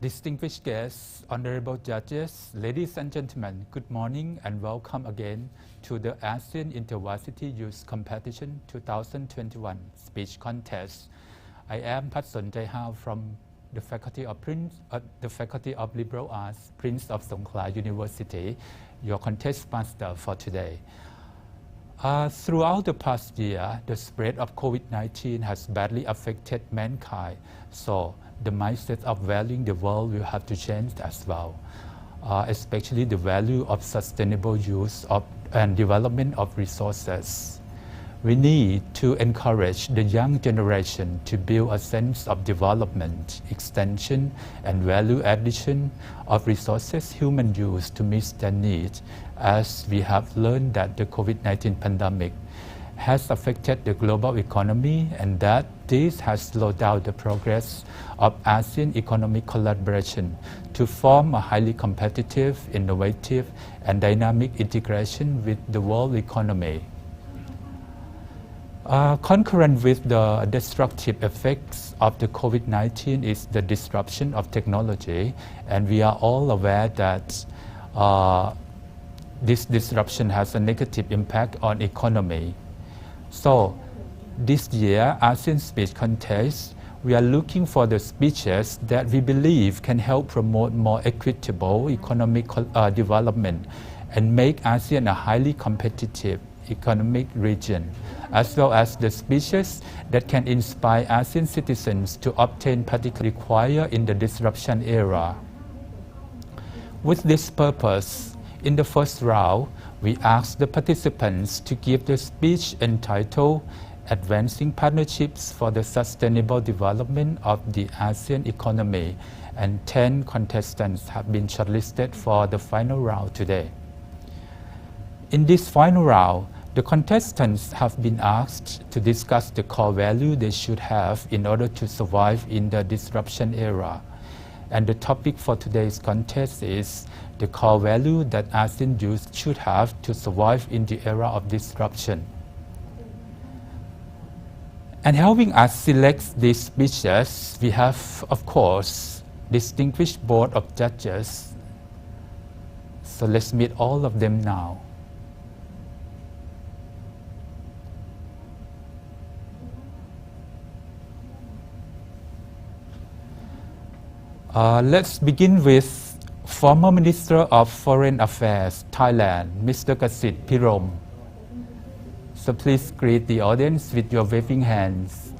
Distinguished guests, honorable judges, ladies and gentlemen, good morning and welcome again to the ASEAN Intervarsity Youth Competition 2021 Speech Contest. I am Patson Jaihao from the Faculty of Liberal Arts, Prince of Songkhla University, your contest master for today. Throughout the past year, the spread of COVID-19 has badly affected mankind, so the mindset of valuing the world will have to change as well, especially the value of sustainable use and development of resources. We need to encourage the young generation to build a sense of development, extension, and value addition of resources human use to meet their needs, as we have learned that the COVID-19 pandemic has affected the global economy and that this has slowed down the progress of ASEAN economic collaboration to form a highly competitive, innovative, and dynamic integration with the world economy. Concurrent with the destructive effects of the COVID-19 is the disruption of technology, and we are all aware that this disruption has a negative impact on economy. So this year, ASEAN Speech Contest, we are looking for the speeches that we believe can help promote more equitable economic development and make ASEAN a highly competitive economic region, as well as the speeches that can inspire ASEAN citizens to obtain particularly required in the disruption era. With this purpose, in the first round, we asked the participants to give the speech entitled Advancing Partnerships for the Sustainable Development of the ASEAN Economy, and 10 contestants have been shortlisted for the final round today. In this final round, the contestants have been asked to discuss the core value they should have in order to survive in the disruption era. And the topic for today's contest is the core value that ASEAN youth should have to survive in the era of disruption. And helping us select these speeches, we have, of course, distinguished board of judges. So let's meet all of them now. Let's begin with former Minister of Foreign Affairs, Thailand, Mr. Kasit Pirom. So please greet the audience with your waving hands.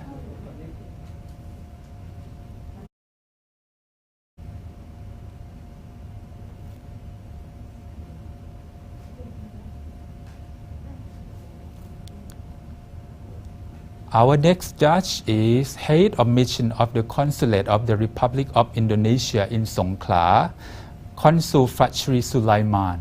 Our next judge is Head of Mission of the Consulate of the Republic of Indonesia in Songkhla, Consul Fachri Sulaiman.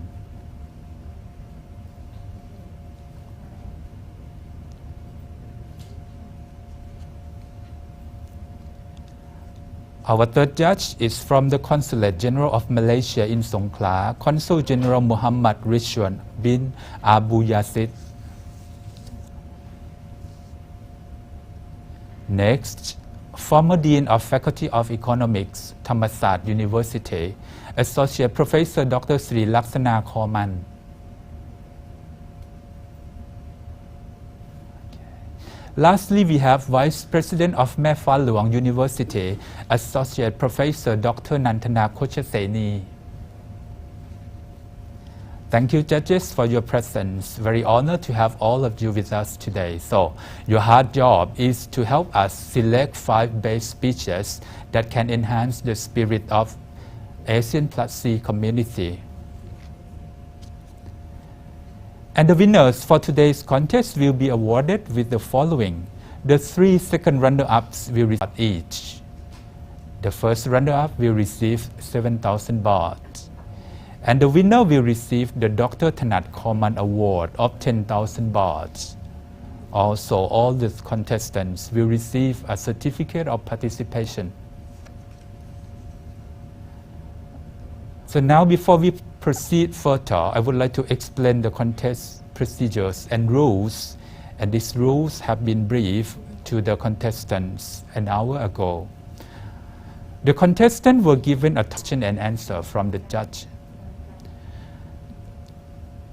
Our third judge is from the Consulate General of Malaysia in Songkhla, Consul General Muhammad Ridwan bin Abu Yazid. Next, former Dean of Faculty of Economics, Thammasat University, Associate Professor Dr. Sri Laksana Khoman. Lastly, we have Vice President of Mae Fah Luang University, Associate Professor Dr. Nantana Kochaseni. Thank you, judges, for your presence. Very honored to have all of you with us today. So, your hard job is to help us select 5 best speeches that can enhance the spirit of ASEAN Plus C community. And the winners for today's contest will be awarded with the following. The 3 second runner-ups will receive each. The first runner-up will receive 7,000 baht. And the winner will receive the Dr. Thanat Khoman Award of 10,000 baht. Also, all the contestants will receive a certificate of participation. So now, before we proceed further, I would like to explain the contest procedures and rules. And these rules have been briefed to the contestants an hour ago. The contestant were given a question and answer from the judge.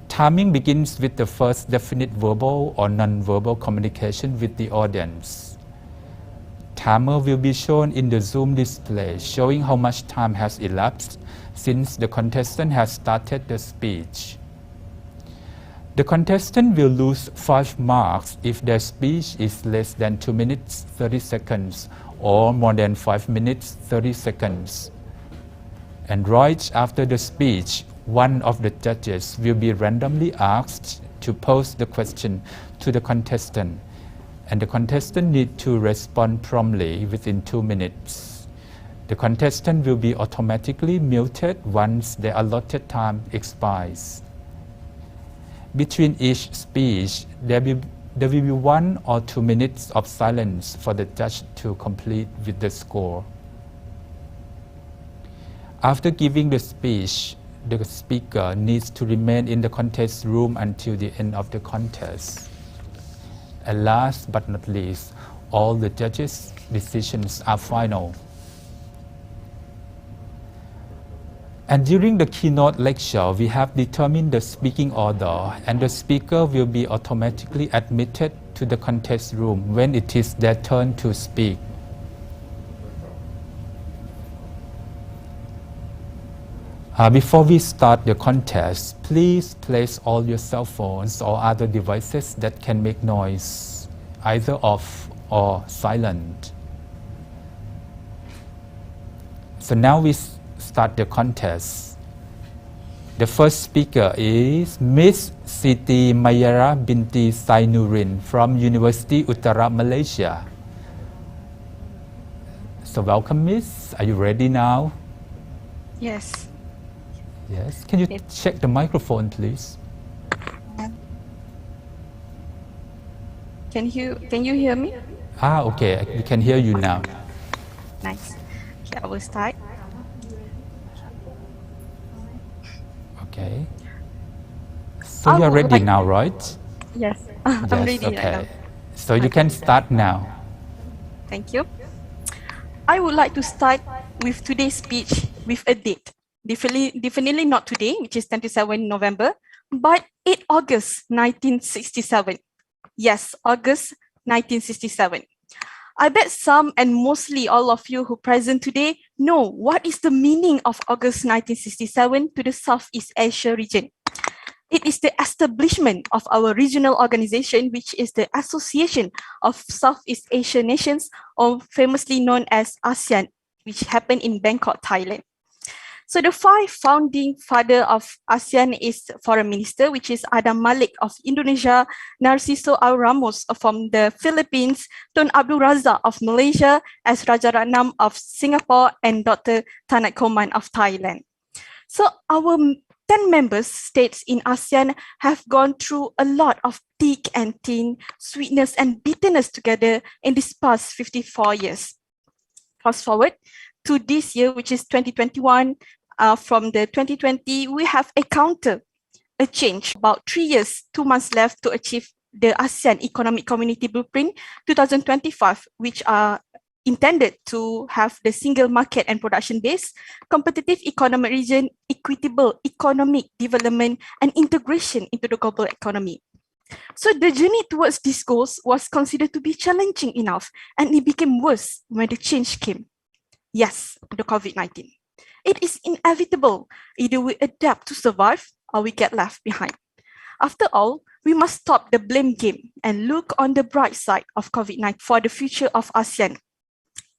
Timing begins with the first definite verbal or non-verbal communication with the audience. Timer will be shown in the Zoom display, showing how much time has elapsed since the contestant has started the speech. The contestant will lose 5 marks if their speech is less than 2 minutes 30 seconds or more than 5 minutes 30 seconds. And right after the speech, one of the judges will be randomly asked to pose the question to the contestant, and the contestant needs to respond promptly within 2 minutes. The contestant will be automatically muted once the allotted time expires. Between each speech, there will be 1 or 2 minutes of silence for the judge to complete with the score. After giving the speech, the speaker needs to remain in the contest room until the end of the contest. And last but not least, all the judges' decisions are final. And during the keynote lecture, we have determined the speaking order, and the speaker will be automatically admitted to the contest room when it is their turn to speak. Before we start the contest, please place all your cell phones or other devices that can make noise, either off or silent. So now we start the contest. The first speaker is Miss Siti Mayara binti Sainurin from University Uttara, Malaysia. So welcome, Miss. Are you ready now? Yes. Yes. Can you check the microphone, please? Can you hear me? Okay. We can hear you now. Nice. Okay, I will start. Okay. So you're ready now, right? Yes. I'm ready okay. right now. So you can start now. Thank you. I would like to start with today's speech with a date. Definitely not today, which is 27 November, but 8 August 1967. Yes, August 1967. I bet some and mostly all of you who present today know what is the meaning of August 1967 to the Southeast Asia region. It is the establishment of our regional organization, which is the Association of Southeast Asian Nations, or famously known as ASEAN, which happened in Bangkok, Thailand. So the 5 founding father of ASEAN is Foreign Minister, which is Adam Malik of Indonesia, Narciso Al Ramos from the Philippines, Tun Abdul Razak of Malaysia, S. Rajaratnam of Singapore, and Dr. Tanak Koman of Thailand. So our 10 member states in ASEAN have gone through a lot of thick and thin, sweetness and bitterness together in these past 54 years. Fast forward to this year, which is 2021, from the 2020, we have encountered a change. About 3 years, 2 months left to achieve the ASEAN Economic Community Blueprint 2025, which are intended to have the single market and production-based, competitive economic region, equitable economic development, and integration into the global economy. So the journey towards these goals was considered to be challenging enough, and it became worse when the change came. Yes, the COVID-19. It is inevitable. Either we adapt to survive or we get left behind. After all, we must stop the blame game and look on the bright side of COVID-19 for the future of ASEAN.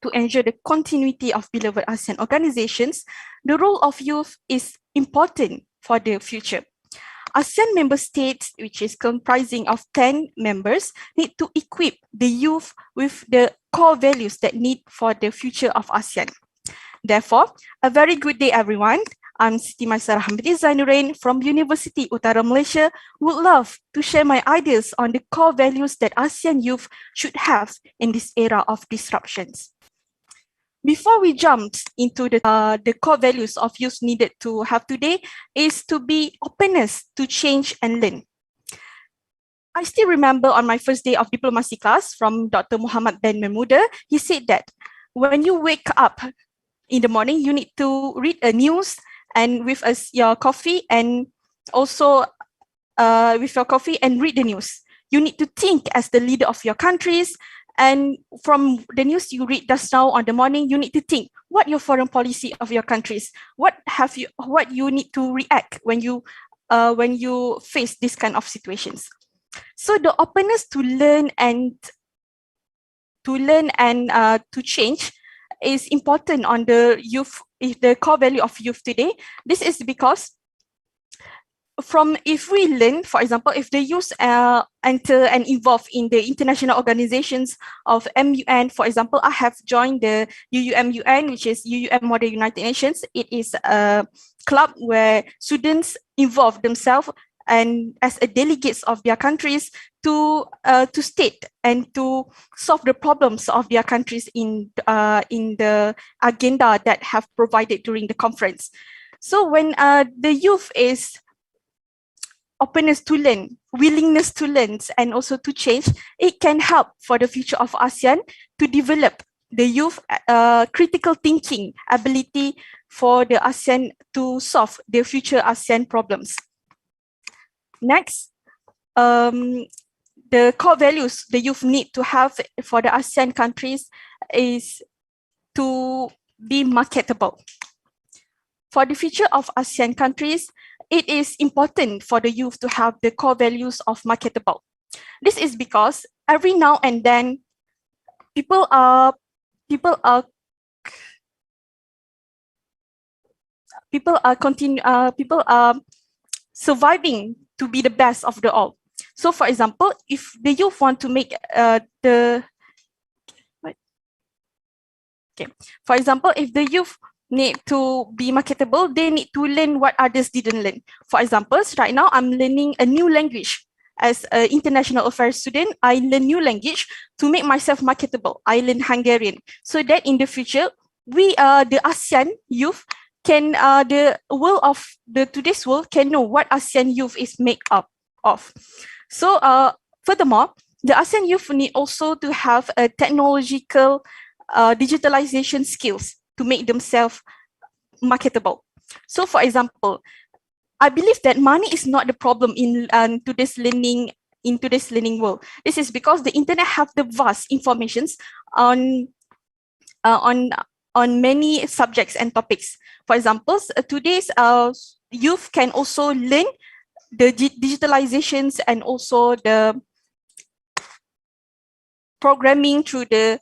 To ensure the continuity of beloved ASEAN organizations, the role of youth is important for the future. ASEAN member states, which is comprising of 10 members, need to equip the youth with the core values that need for the future of ASEAN. Therefore, a very good day, everyone. I'm Siti Mayara binti Sainurin from University Uttara, Malaysia. Would love to share my ideas on the core values that ASEAN youth should have in this era of disruptions. Before we jump into the core values of youth needed to have today is to be openness to change and learn. I still remember on my first day of diplomacy class from Dr. Muhammad Ben Mahmuda, he said that when you wake up in the morning, you need to read a news and with your coffee, and also with your coffee and read the news. You need to think as the leader of your countries. And from the news you read just now on the morning, you need to think what your foreign policy of your countries, what you need to react when you face this kind of situations. So the openness to learn and to change is important on the youth, if the core value of youth today. This is because if we learn, for example, if the youth enter and involve in the international organizations of MUN, for example, I have joined the UUMUN, which is UUM Model United Nations. It is a club where students involve themselves and as a delegates of their countries to state and to solve the problems of their countries in the agenda that have provided during the conference. So when the youth is openness to learn, willingness to learn, and also to change, it can help for the future of ASEAN to develop the youth critical thinking ability for the ASEAN to solve the future ASEAN problems. Next, the core values the youth need to have for the ASEAN countries is to be marketable. For the future of ASEAN countries, it is important for the youth to have the core values of marketable. This is because every now and then, people are surviving to be the best of the all. So, for example, if the youth want to make for example, if the youth need to be marketable, they need to learn what others didn't learn. For example, right now I'm learning a new language. As an international affairs student, I learn new language to make myself marketable. I learn Hungarian, so that in the future, we the ASEAN youth can the world of today's world can know what ASEAN youth is made up of. So furthermore, the ASEAN youth need also to have a technological digitalization skills to make themselves marketable. So for example, I believe that money is not the problem in today's learning world. This is because the internet have the vast informations on many subjects and topics. For example, today's youth can also learn the digitalizations and also the programming through the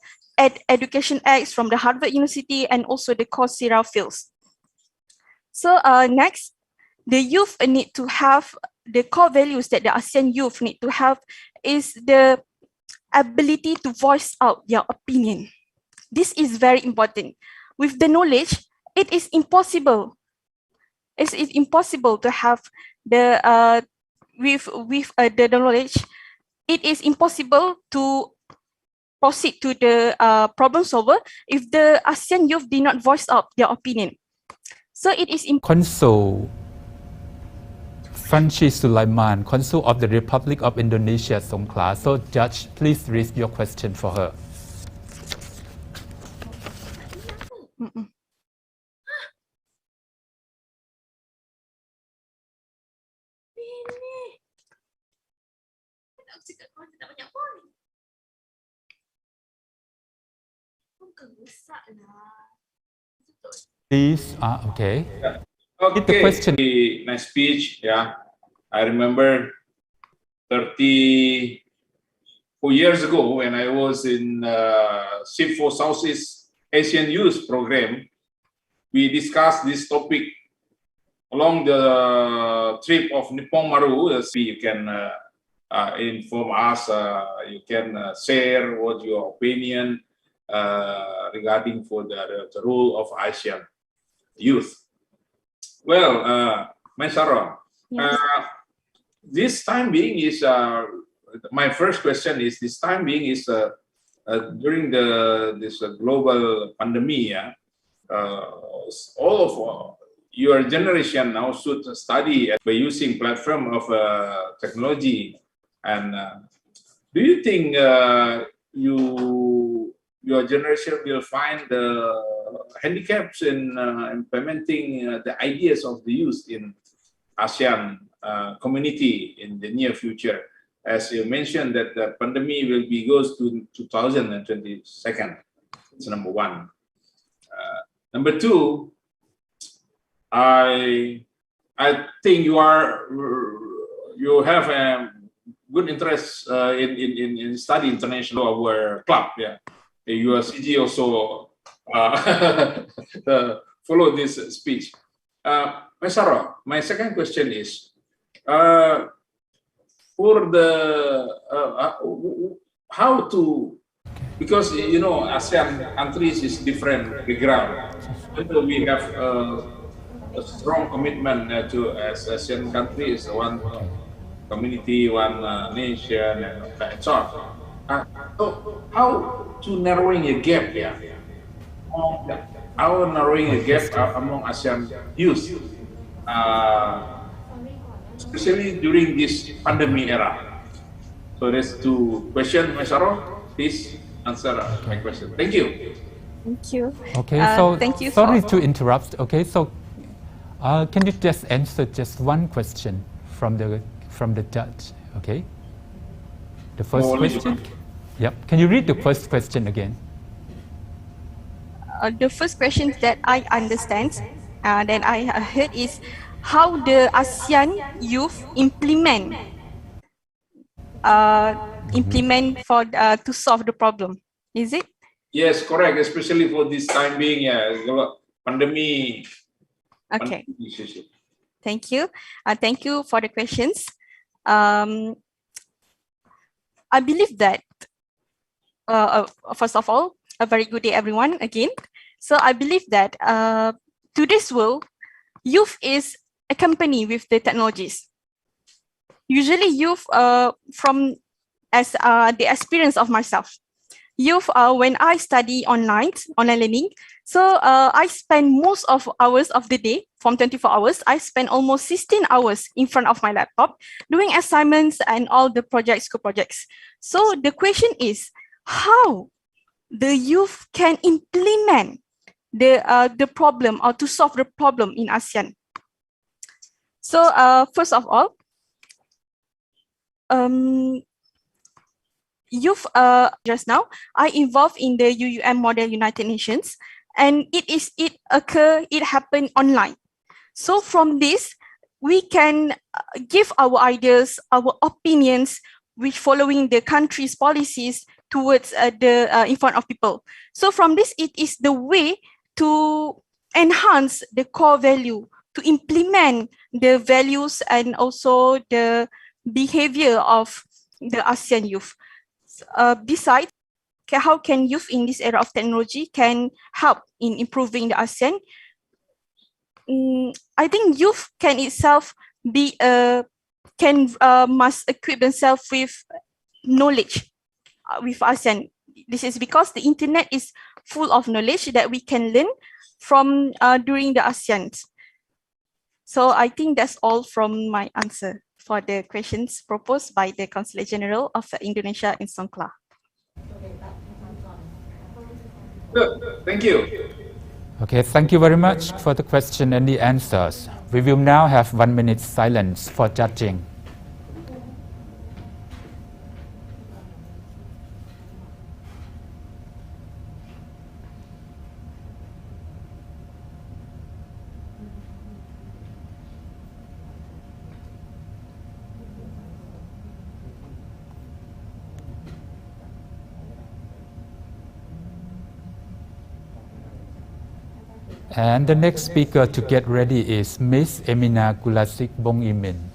Education Acts from the Harvard University and also the Coursera fields. So next, the youth need to have the core values that the ASEAN youth need to have is the ability to voice out their opinion. This is very important. With the knowledge, it is impossible. It is impossible to have the with the knowledge. It is impossible to proceed to the problem solver if the ASEAN youth did not voice out their opinion. So it is Consul Francis Sulaiman, Consul of the Republic of Indonesia, Songkhla. So, Judge, please raise your question for her. Please, okay. Okay. The question. Nice speech. Yeah, I remember 34 years ago when I was in SIP for Southeast Asian Youth Program. We discussed this topic along the trip of Nippon Maru. You can inform us. You can share what your opinion regarding for the role of ASEAN youth. Well, Ms. Sharon, yes. This time being is my first question is this time being is during this global pandemic. All of your generation now should study by using platform of technology. And do you think your generation will find the handicaps in implementing the ideas of the youth in ASEAN community in the near future? As you mentioned that the pandemic will be goes to 2022. It's number one. Number two, I think you have a good interest in study international our club. Yeah, your CG also follow this speech. Mas Saro, my second question is for the how to, because you know ASEAN countries is different background. So we have a strong commitment to as ASEAN countries, one community, one nation, and so on. So how to narrowing a gap? Yeah, how narrowing a gap among ASEAN youth, especially during this pandemic era. So there's two questions, Ms. Saro. Please answer my question. Thank you. Thank you. Okay, so thank you sorry to interrupt. Okay, so can you just answer just one question from the judge? Okay, the first question. Yep. Can you read the first question again? The first question that I understand, that I heard is how the ASEAN youth implement for to solve the problem. Is it? Yes, correct. Especially for this time being, pandemic. Okay. Pandemic. Thank you. Thank you for the questions. I believe that, first of all, a very good day, everyone, again. So I believe that today's world, youth is accompanied with the technologies. Usually youth, from the experience of myself, youth, when I study online learning, so I spend most of hours of the day, from 24 hours, I spend almost 16 hours in front of my laptop doing assignments and all the projects, school projects. So the question is, how the youth can implement the problem or to solve the problem in ASEAN. So first of all, youth, just now, I involved in the UUM model United Nations, and it happened online. So from this, we can give our ideas, our opinions, which following the country's policies towards in front of people. So from this, it is the way to enhance the core value, to implement the values and also the behavior of the ASEAN youth. Besides, how can youth in this era of technology can help in improving the ASEAN? I think youth can itself be must equip themselves with knowledge with ASEAN. This is because the internet is full of knowledge that we can learn from during the ASEAN. So I think that's all from my answer for the questions proposed by the Consulate General of Indonesia in Songkla. Good. Thank you. Okay, thank you very much for the question and the answers. We will now have 1 minute silence for judging. And the next speaker to get ready is Miss Emina Gulasik Bong Imin.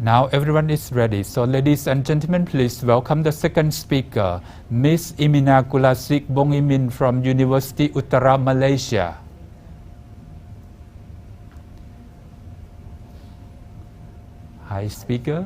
Now everyone is ready. So ladies and gentlemen, please welcome the second speaker, Miss Imina Kulasik Bongimin from University Uttara, Malaysia. Hi, speaker.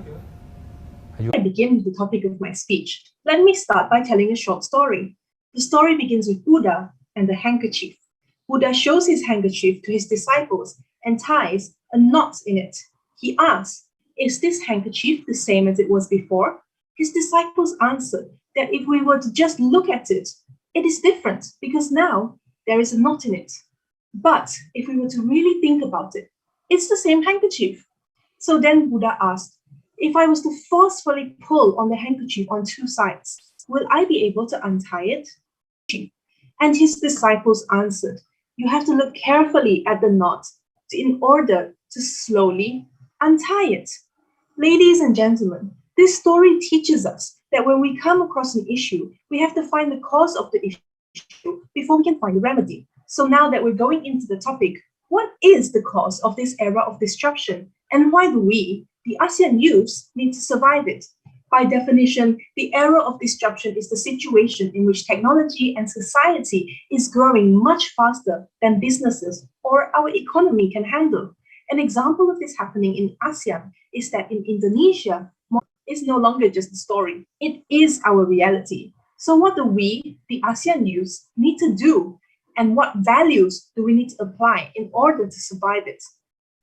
I begin with the topic of my speech. Let me start by telling a short story. The story begins with Buddha and the handkerchief. Buddha shows his handkerchief to his disciples and ties a knot in it. He asks, "Is this handkerchief the same as it was before?" His disciples answered that if we were to just look at it, it is different because now there is a knot in it. But if we were to really think about it, it's the same handkerchief. So then Buddha asked, "If I was to forcefully pull on the handkerchief on two sides, will I be able to untie it?" And his disciples answered, "You have to look carefully at the knot in order to slowly untie it." Ladies and gentlemen, this story teaches us that when we come across an issue, we have to find the cause of the issue before we can find the remedy. So now that we're going into the topic, what is the cause of this era of disruption, and why do we, the ASEAN youths, need to survive it? By definition, the era of disruption is the situation in which technology and society is growing much faster than businesses or our economy can handle. An example of this happening in ASEAN is that in Indonesia, is no longer just a story. It is our reality. So what do we, the ASEAN youths, need to do? And what values do we need to apply in order to survive it?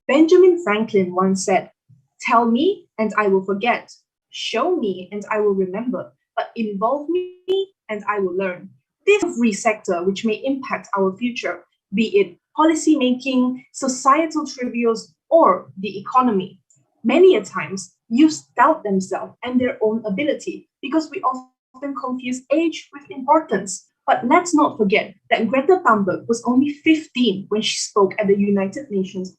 Benjamin Franklin once said, "Tell me and I will forget. Show me and I will remember. But involve me and I will learn." This every sector which may impact our future, be it policy making, societal trivials, or the economy. Many a times, youths doubt themselves and their own ability because we often confuse age with importance. But let's not forget that Greta Thunberg was only 15 when she spoke at the United Nations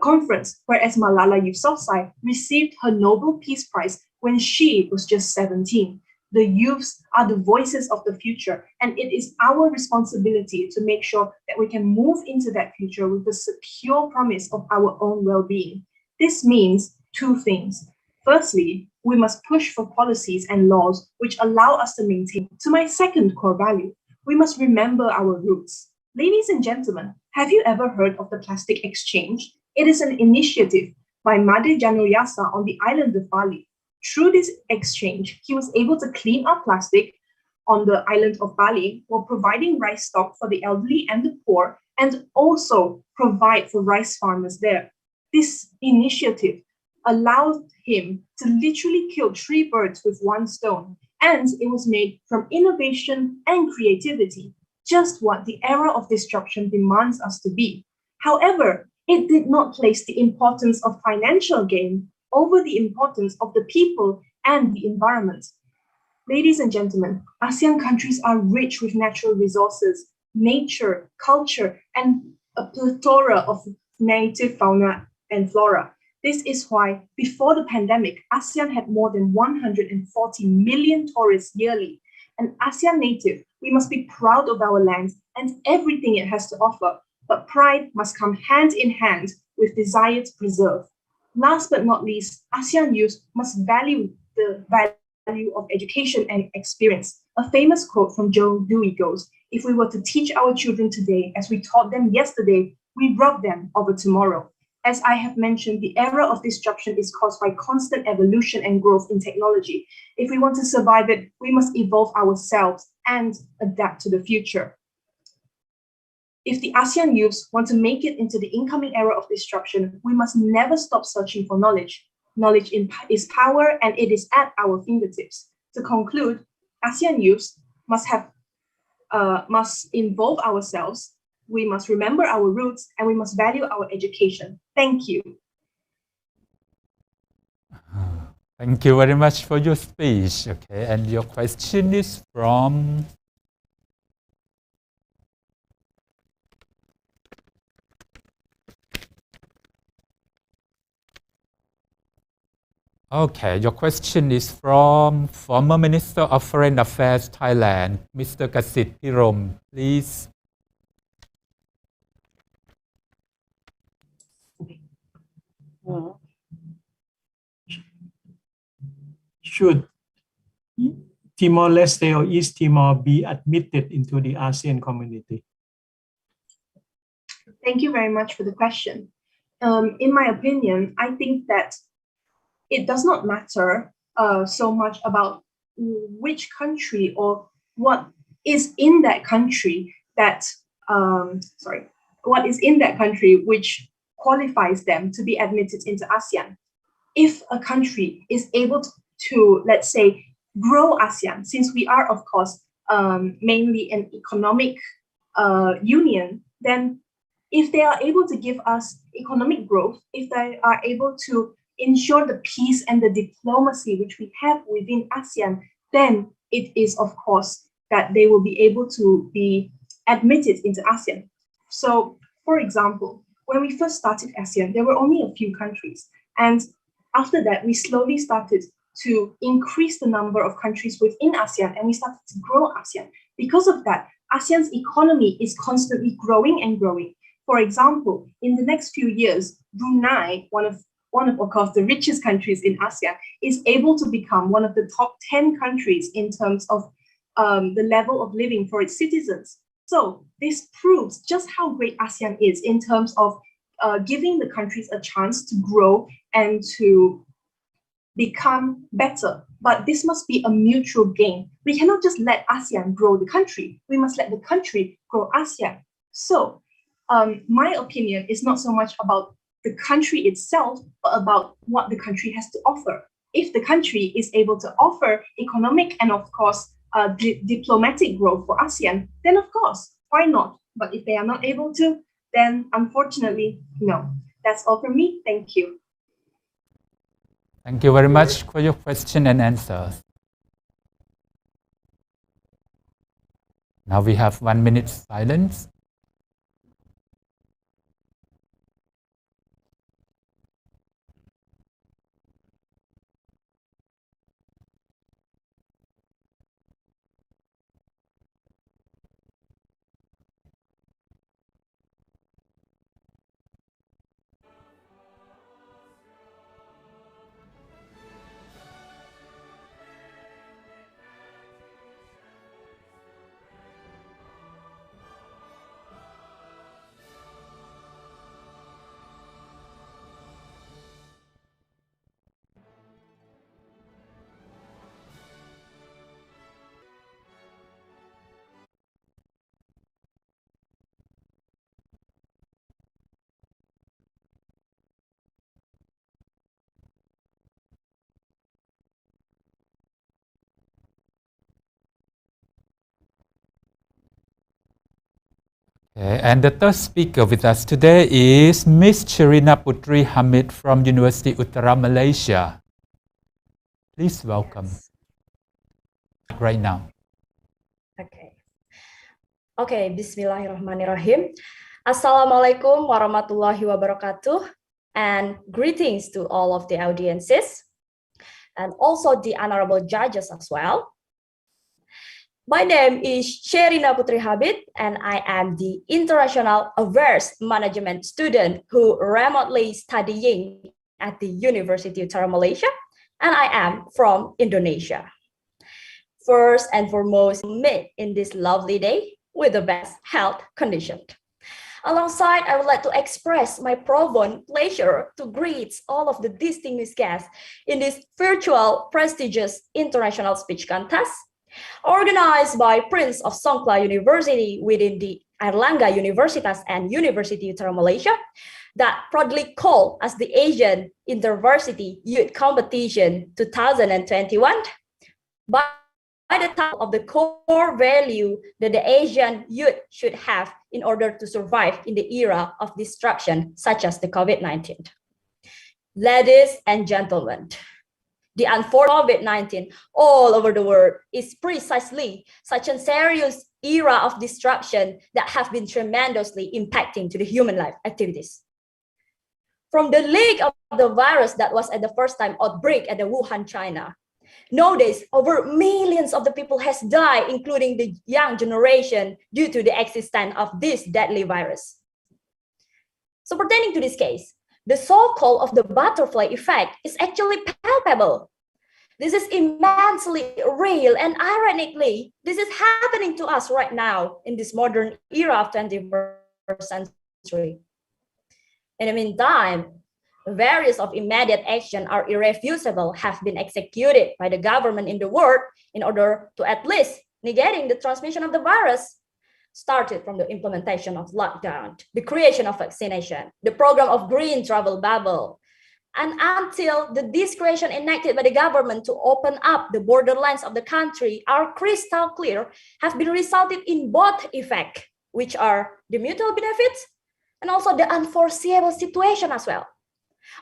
conference, whereas Malala Yousafzai received her Nobel Peace Prize when she was just 17. The youths are the voices of the future, and it is our responsibility to make sure that we can move into that future with a secure promise of our own well-being. This means two things. Firstly, we must push for policies and laws which allow us to maintain. To my second core value, we must remember our roots. Ladies and gentlemen, have you ever heard of the plastic exchange? It is an initiative by Made Januyasa on the island of Bali. Through this exchange, he was able to clean up plastic on the island of Bali while providing rice stock for the elderly and the poor, and also provide for rice farmers there. This initiative allowed him to literally kill 3 birds with 1 stone, and it was made from innovation and creativity, just what the era of disruption demands us to be. However, it did not place the importance of financial gain over the importance of the people and the environment. Ladies and gentlemen, ASEAN countries are rich with natural resources, nature, culture, and a plethora of native fauna and flora. This is why, before the pandemic, ASEAN had more than 140 million tourists yearly. An ASEAN native, we must be proud of our land and everything it has to offer, but pride must come hand in hand with desire to preserve. Last but not least, ASEAN youth must value the value of education and experience. A famous quote from Joe Dewey goes, "If we were to teach our children today as we taught them yesterday, we rob them of a tomorrow." As I have mentioned, the era of disruption is caused by constant evolution and growth in technology. If we want to survive it, we must evolve ourselves and adapt to the future. If the ASEAN youths want to make it into the incoming era of disruption, we must never stop searching for knowledge. Knowledge is power, and it is at our fingertips. To conclude, ASEAN youths must involve ourselves. We must remember our roots, and we must value our education. Thank you. Thank you very much for your speech. Okay, and your question is from Okay, your question is from former Minister of Foreign Affairs Thailand, Mr. Kasit Pirom. Please. should Timor-Leste or East Timor be admitted into the ASEAN community? Thank you very much for the question. In my opinion, I think that it does not matter so much about which country or what is in that country that, what is in that country which qualifies them to be admitted into ASEAN. If a country is able to, let's say, grow ASEAN, since we are, of course, mainly an economic union, then if they are able to give us economic growth, if they are able to ensure the peace and the diplomacy which we have within ASEAN, then it is, of course, that they will be able to be admitted into ASEAN. So, for example, when we first started ASEAN, there were only a few countries. And after that, we slowly started to increase the number of countries within ASEAN, and we started to grow ASEAN. Because of that, ASEAN's economy is constantly growing and growing. For example, in the next few years, Brunei, one of course, the richest countries in ASEAN, is able to become one of the top 10 countries in terms of the level of living for its citizens. So this proves just how great ASEAN is in terms of giving the countries a chance to grow and to become better. But this must be a mutual gain. We cannot just let ASEAN grow the country. We must let the country grow ASEAN. So my opinion is not so much about the country itself, but about what the country has to offer. If the country is able to offer economic and, of course, diplomatic growth for ASEAN, then of course, why not? But if they are not able to, then unfortunately, no. That's all from me. Thank you. Thank you very much for your question and answers. Now we have 1 minute silence. Okay, and the third speaker with us today is Miss Sherina Putri Hamid from University Uttara Malaysia. Please welcome. Yes. Right now. Okay, Bismillahirrahmanirrahim. Assalamualaikum warahmatullahi wabarakatuh, and greetings to all of the audiences and also the honorable judges as well. My name is Sherina Putri Hamid, and I am the International Affairs Management student who remotely studying at the University of Uttara Malaysia, and I am from Indonesia. First and foremost, meet in this lovely day with the best health condition. Alongside, I would like to express my profound pleasure to greet all of the distinguished guests in this virtual prestigious international speech contest organized by Prince of Songkla University within the Airlangga Universitas and University of Uttara Malaysia that proudly called as the Asian Intervarsity Youth Competition 2021 by the title of the core value that the Asian youth should have in order to survive in the era of disruption such as the COVID-19. Ladies and gentlemen, the unfortunate COVID-19 all over the world is precisely such a serious era of disruption that have been tremendously impacting to the human life activities. From the leak of the virus that was at the first time outbreak at the Wuhan, China, nowadays over millions of the people has died, including the young generation, due to the existence of this deadly virus. So pertaining to this case, the so-called of the butterfly effect is actually palpable. This is immensely real, and ironically, this is happening to us right now in this modern era of 21st century. In the meantime, various of immediate action are irrefutable, have been executed by the government in the world in order to at least negating the transmission of the virus, started from the implementation of lockdown, the creation of vaccination, the program of green travel bubble, and until the discretion enacted by the government to open up the borderlines of the country are crystal clear, have been resulted in both effects, which are the mutual benefits and also the unforeseeable situation as well.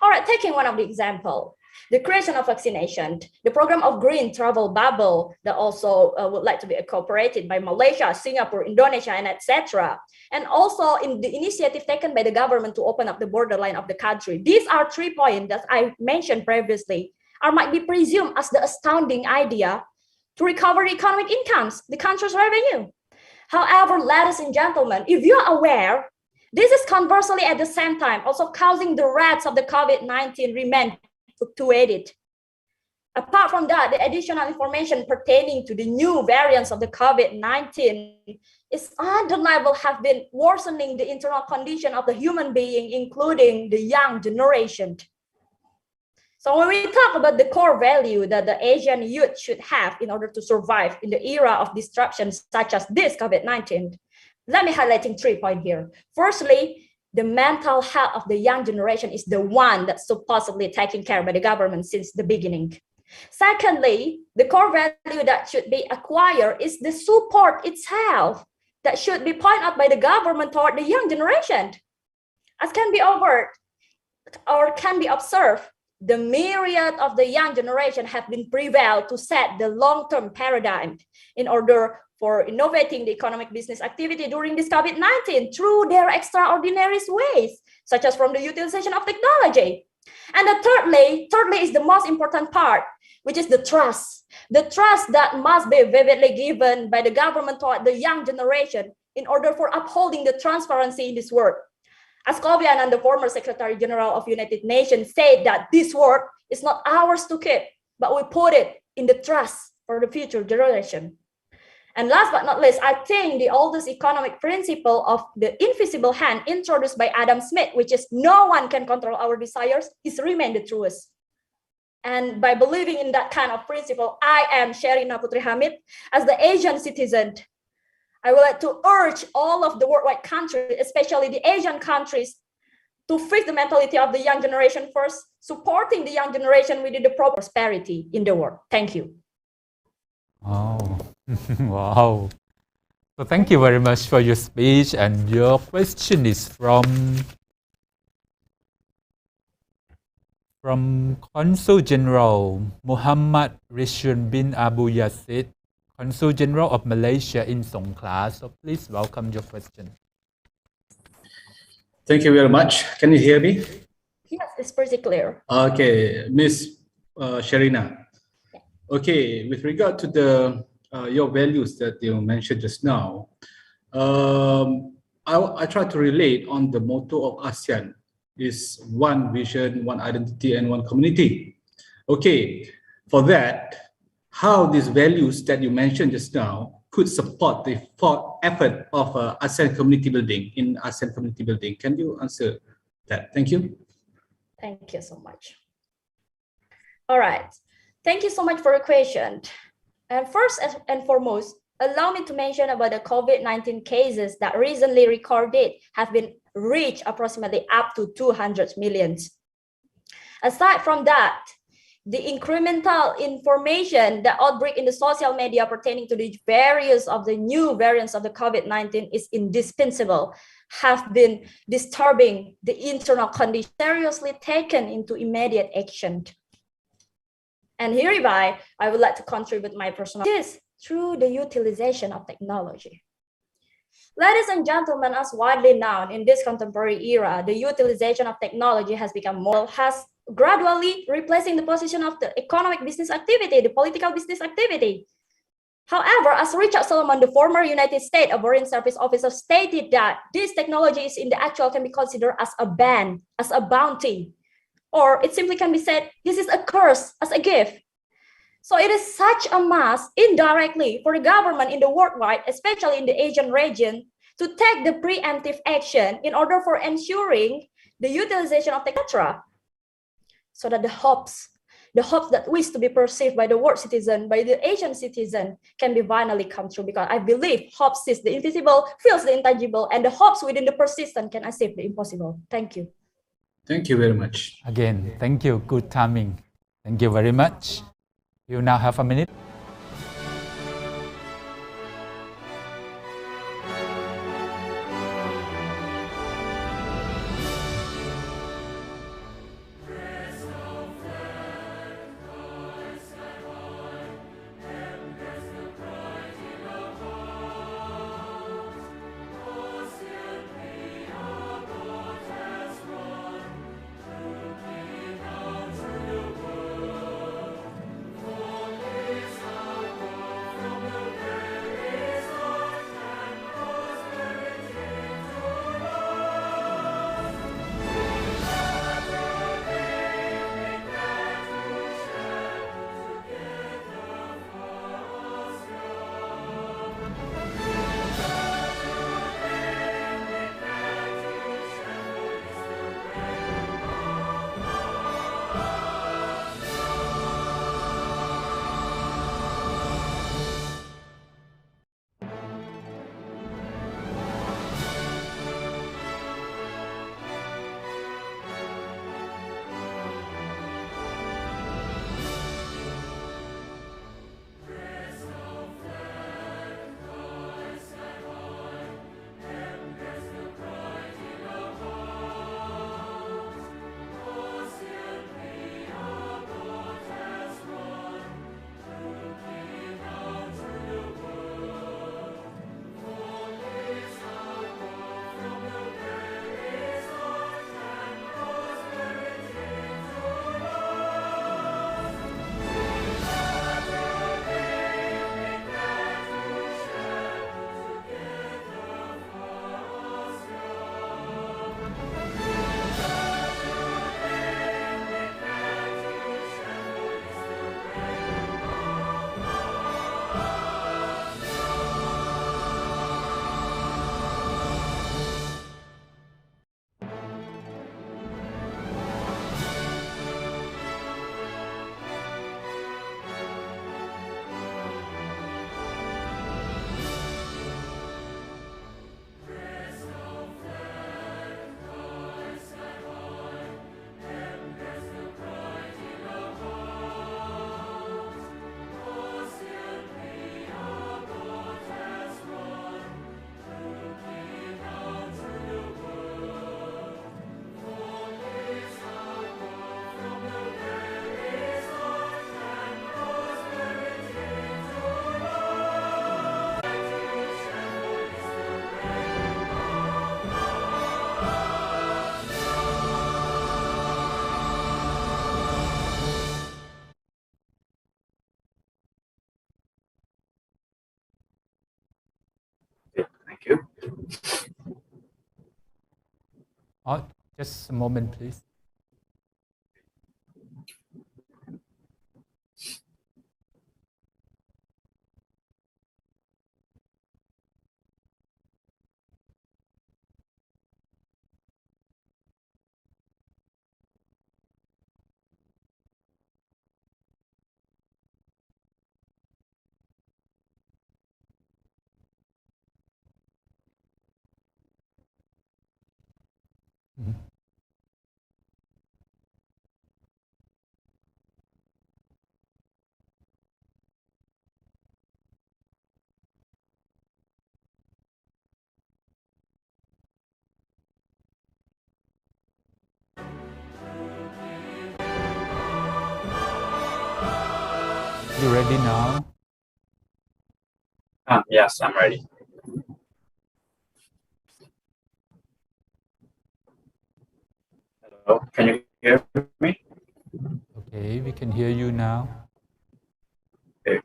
All right, taking one of the example, the creation of vaccination, the program of green travel bubble that also would like to be incorporated by Malaysia, Singapore, Indonesia, and etc. And also in the initiative taken by the government to open up the borderline of the country. These are 3 points that I mentioned previously, or might be presumed as the astounding idea to recover the economic incomes, the country's revenue. However, ladies and gentlemen, if you are aware, this is conversely at the same time also causing the rates of the COVID-19 remain fluctuated. Apart from that, the additional information pertaining to the new variants of the COVID-19 is undeniable have been worsening the internal condition of the human being, including the young generation. So when we talk about the core value that the Asian youth should have in order to survive in the era of disruptions such as this COVID-19, let me highlighting 3 points here. Firstly, the mental health of the young generation is the one that's supposedly taken care of by the government since the beginning. Secondly, the core value that should be acquired is the support itself that should be pointed out by the government toward the young generation. As can be observed, the myriad of the young generation have been prevailed to set the long-term paradigm in order for innovating the economic business activity during this COVID-19 through their extraordinary ways, such as from the utilization of technology. And thirdly is the most important part, which is the trust. The trust that must be vividly given by the government toward the young generation in order for upholding the transparency in this world. As Kobe Annan, the former Secretary General of United Nations, said that this world is not ours to keep, but we put it in the trust for the future generation. And last but not least, I think the oldest economic principle of the invisible hand introduced by Adam Smith, which is no one can control our desires, is remain the truest. And by believing in that kind of principle, I am Sherina Putri Hamid, as the Asian citizen, I would like to urge all of the worldwide countries, especially the Asian countries, to fix the mentality of the young generation first, supporting the young generation within the prosperity in the world. Thank you. Oh, wow. So thank you very much for your speech, and your question is from Consul General Muhammad Rishun bin Abu Yazid, Consul General of Malaysia in Songkhla. So please welcome your question. Thank you very much. Can you hear me? Yes, it's pretty clear. Okay, Miss Sherina. Okay, with regard to the your values that you mentioned just now, I try to relate on the motto of ASEAN is one vision, one identity, and one community. Okay, for that, how these values that you mentioned just now could support the effort of ASEAN community building in ASEAN community building? Can you answer that? Thank you. Thank you so much. All right. Thank you so much for your question. And first and foremost, allow me to mention about the COVID-19 cases that recently recorded have been reached approximately up to 200 million. Aside from that, the incremental information, the outbreak in the social media pertaining to the various of the new variants of the COVID-19 is indispensable, have been disturbing the internal condition, seriously taken into immediate action. And hereby, I would like to contribute my personal this through the utilization of technology. Ladies and gentlemen, as widely known in this contemporary era, the utilization of technology has become more, has gradually replacing the position of the economic business activity, the political business activity. However, as Richard Solomon, the former United States Foreign Service officer, stated that this technology is in the actual can be considered as a ban, as a bounty, or it simply can be said, this is a curse as a gift. So it is such a must indirectly for the government in the worldwide, especially in the Asian region, to take the preemptive action in order for ensuring the utilization of the etc. So that the hopes that wish to be perceived by the world citizen, by the Asian citizen, can be finally come true. Because I believe hope sees the invisible, feels the intangible, and the hopes within the persistent can achieve the impossible. Thank you. Thank you very much. Again, thank you. Good timing. Thank you very much. You now have a minute. Thank you. Oh, just a moment, please. Mhm. You ready now? Yes, I'm ready. Hello, can you hear me? Okay, we can hear you now. Okay.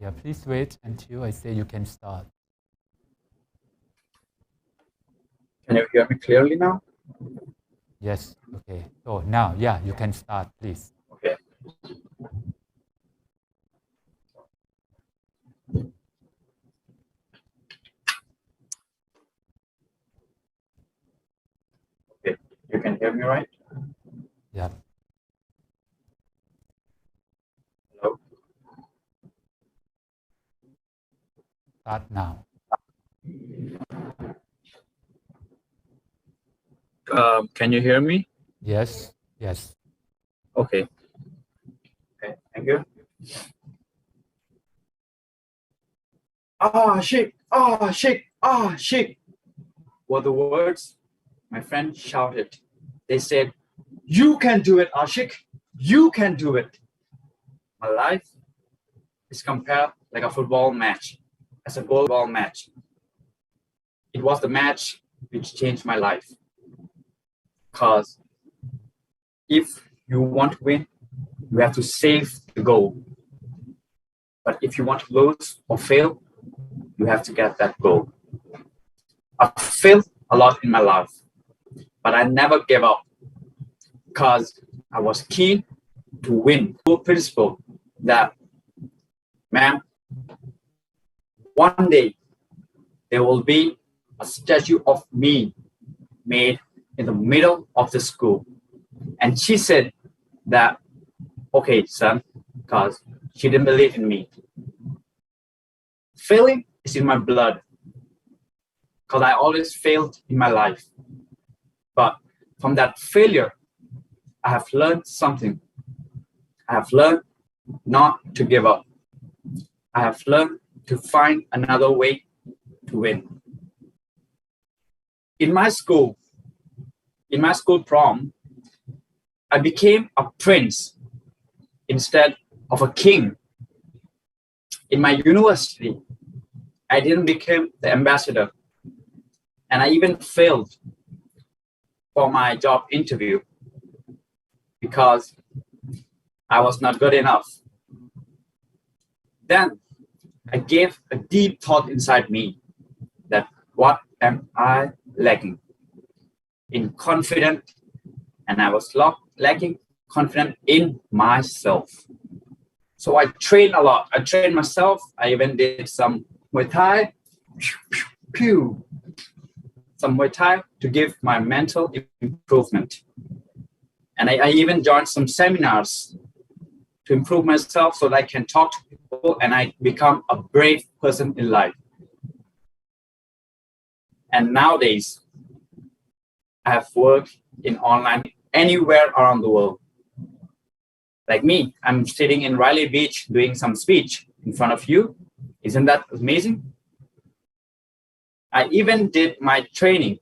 Yeah, please wait until I say you can start. Can you hear me clearly now? Yes, okay. So now, yeah, you can start, please. Okay. hear me right? Yeah. Hello? Start now. Can you hear me? Yes. Yes. Okay. Okay, thank you. Sheikh, Sheikh, Sheikh were the words my friend shouted. They said, "You can do it, Ashik. You can do it." My life is compared like a football match, as a football match. It was the match which changed my life. Because if you want to win, you have to save the goal. But if you want to lose or fail, you have to get that goal. I failed a lot in my life, but I never gave up because I was keen to win. The principle that, man, one day there will be a statue of me made in the middle of the school. And she said that, okay, son, because she didn't believe in me. Failing is in my blood because I always failed in my life. But from that failure, I have learned something. I have learned not to give up. I have learned to find another way to win. In my school prom, I became a prince instead of a king. In my university, I didn't become the ambassador. And I even failed for my job interview because I was not good enough. Then I gave a deep thought inside me that what am I lacking in confidence, and I was lacking confidence in myself. So I trained a lot. I trained myself. I even did some Muay Thai, some Muay Thai to give my mental improvement. And I even joined some seminars to improve myself so that I can talk to people and I become a brave person in life. And nowadays, I have worked in online anywhere around the world. Like me, I'm sitting in Riley Beach doing some speech in front of you. Isn't that amazing? I even did my training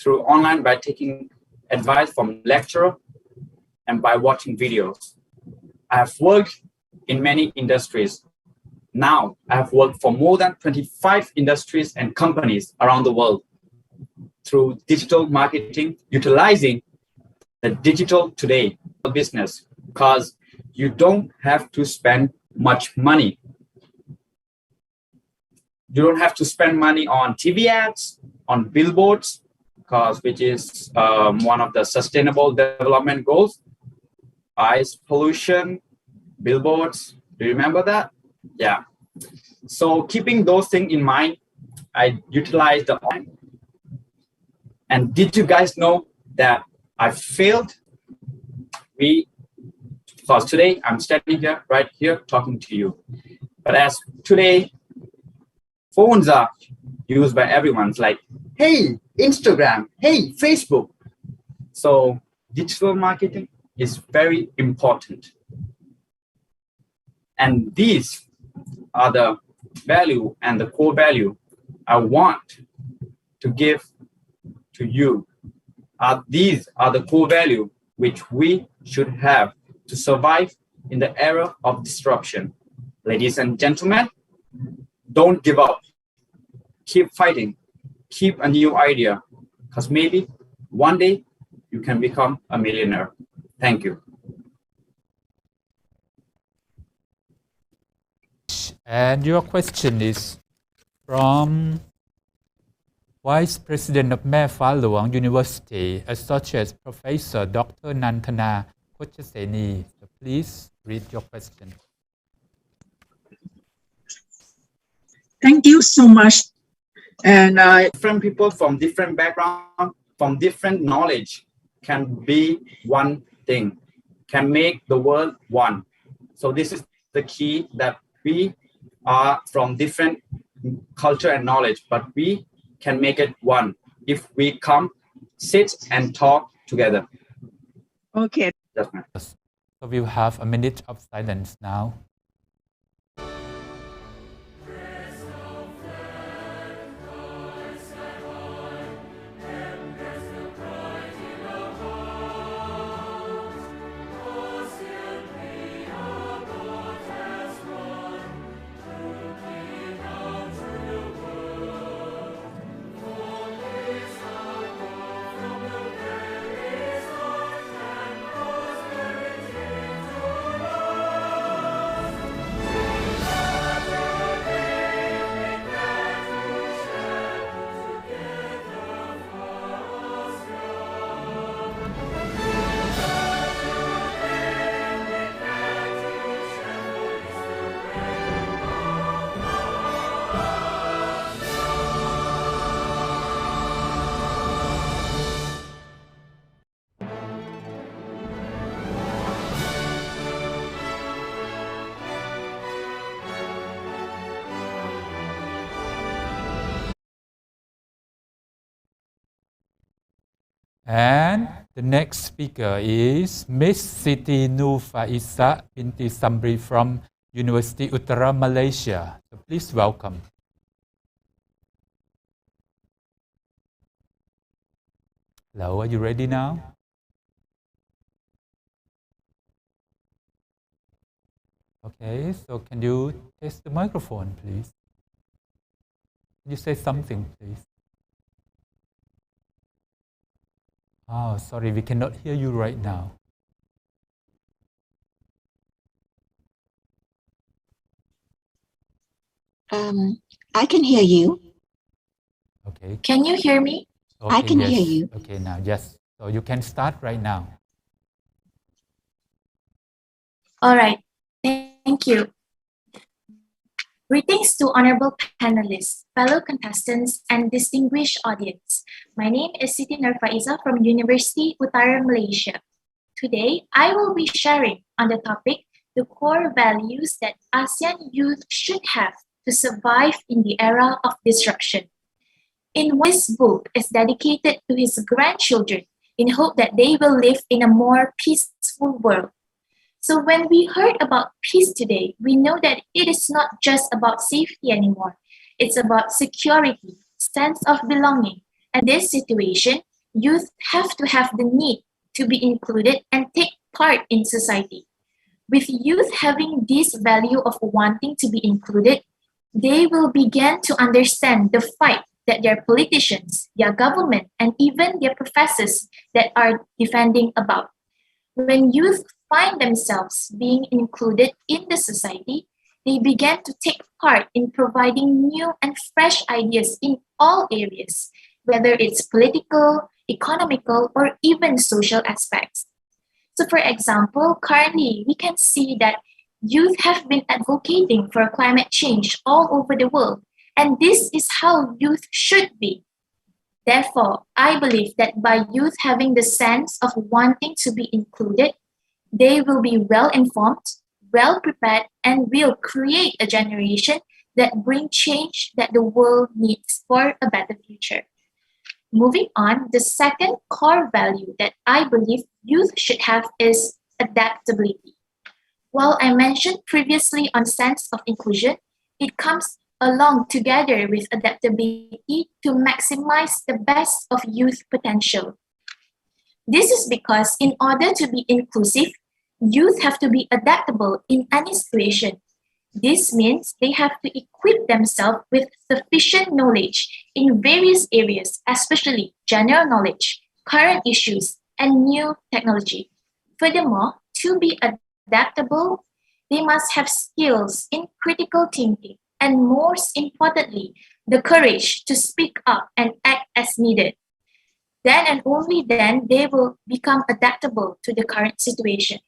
through online by taking advice from lecturer and by watching videos. I have worked in many industries. Now I have worked for more than 25 industries and companies around the world through digital marketing, utilizing the digital today business, because you don't have to spend much money. You don't have to spend money on TV ads, on billboards, because which is one of the sustainable development goals. Ice pollution, billboards. Do you remember that? Yeah. So keeping those things in mind, I utilized the online. And did you guys know that I failed? Because today I'm standing here, right here, talking to you. But as today, phones are used by everyone. It's like, hey, Instagram, hey, Facebook. So digital marketing is very important. And these are the value and the core value I want to give to you. These are the core value which we should have to survive in the era of disruption. Ladies and gentlemen, don't give up. Keep fighting. Keep a new idea, because maybe one day you can become a millionaire. Thank you. And your question is from Vice President of Mae Phá Luang University, Associate Professor Dr. Nantana Kochaseni. So please read your question. Thank you so much. And Different people from different background, from different knowledge, can be one thing, can make the world one. So this is the key, that we are from different culture and knowledge, but we can make it one if we come, sit and talk together. Okay. That's my. So we'll have a minute of silence now. And the next speaker is Miss Siti Nur Faiza binti Samri from University Uttara, Malaysia. So please welcome. Hello, are you ready now? Okay, so can you test the microphone, please? Can you say something, please? Oh, sorry, we cannot hear you right now. I can hear you. Okay. Can you hear me? Okay, I can yes. hear you. Okay, now, yes. So you can start right now. All right. Thank you. Greetings to honorable panelists, fellow contestants, and distinguished audience. My name is Siti Nur Faiza from University Uttara, Malaysia. Today, I will be sharing on the topic, the core values that ASEAN youth should have to survive in the era of disruption. In this book is dedicated to his grandchildren in hope that they will live in a more peaceful world. So when we heard about peace today, we know that it is not just about safety anymore. It's about security, sense of belonging. And this situation, youth have to have the need to be included and take part in society. With youth having this value of wanting to be included, they will begin to understand the fight that their politicians, their government, and even their professors that are defending about. When youth find themselves being included in the society, they began to take part in providing new and fresh ideas in all areas, whether it's political, economical, or even social aspects. So for example, currently we can see that youth have been advocating for climate change all over the world, and this is how youth should be. Therefore, I believe that by youth having the sense of wanting to be included, they will be well-informed, well-prepared, and will create a generation that bring change that the world needs for a better future. Moving on, the second core value that I believe youth should have is adaptability. While I mentioned previously on sense of inclusion, it comes along together with adaptability to maximize the best of youth potential. This is because in order to be inclusive, youth have to be adaptable in any situation. This means they have to equip themselves with sufficient knowledge in various areas, especially general knowledge, current issues, and new technology. Furthermore, to be adaptable, they must have skills in critical thinking, and most importantly, the courage to speak up and act as needed. Then and only then they will become adaptable to the current situation.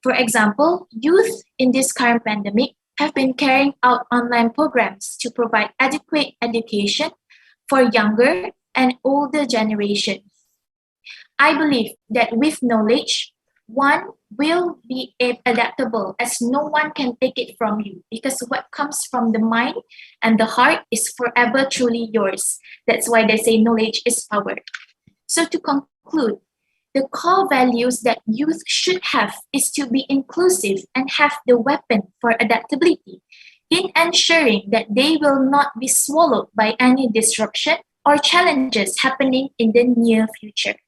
For example, youth in this current pandemic have been carrying out online programs to provide adequate education for younger and older generations. I believe that with knowledge, one will be adaptable as no one can take it from you because what comes from the mind and the heart is forever truly yours. That's why they say knowledge is power. So to conclude, the core values that youth should have is to be inclusive and have the weapon for adaptability in ensuring that they will not be swallowed by any disruption or challenges happening in the near future.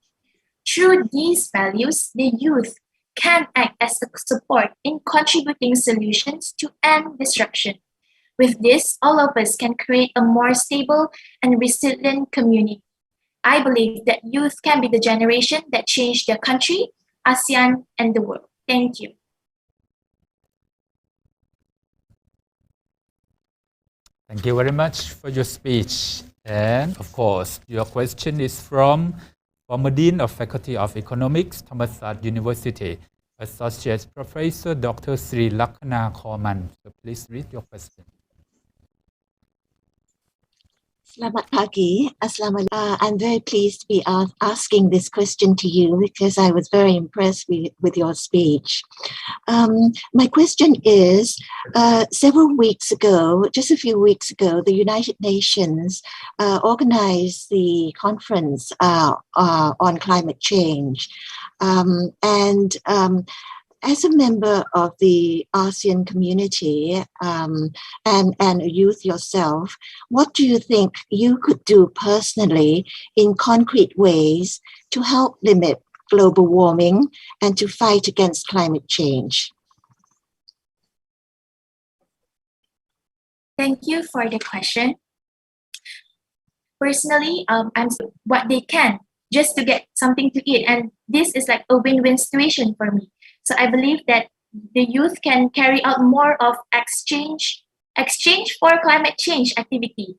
Through these values, the youth can act as a support in contributing solutions to end disruption. With this, all of us can create a more stable and resilient community. I believe that youth can be the generation that change their country, ASEAN, and the world. Thank you. Thank you very much for your speech. And of course, your question is from former Dean of Faculty of Economics, Intervarsity University, Associate Professor Dr. Sri Lakhana Korman. So please read your question. Selamat pagi. I'm very pleased to be asking this question to you because I was very impressed with your speech. My question is, several weeks ago, just a few weeks ago, the United Nations organized the conference on climate change. As a member of the ASEAN community and a youth yourself, what do you think you could do personally in concrete ways to help limit global warming and to fight against climate change? Thank you for the question. Personally, I'm what they can just to get something to eat, and this is like a win-win situation for me. So I believe that the youth can carry out more of exchange for climate change activity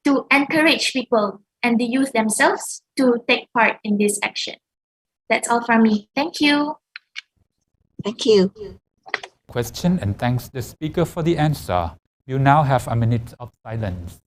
to encourage people and the youth themselves to take part in this action. That's all from me. Thank you. Thank you. Question, and thanks the speaker for the answer. You now have a minute of silence.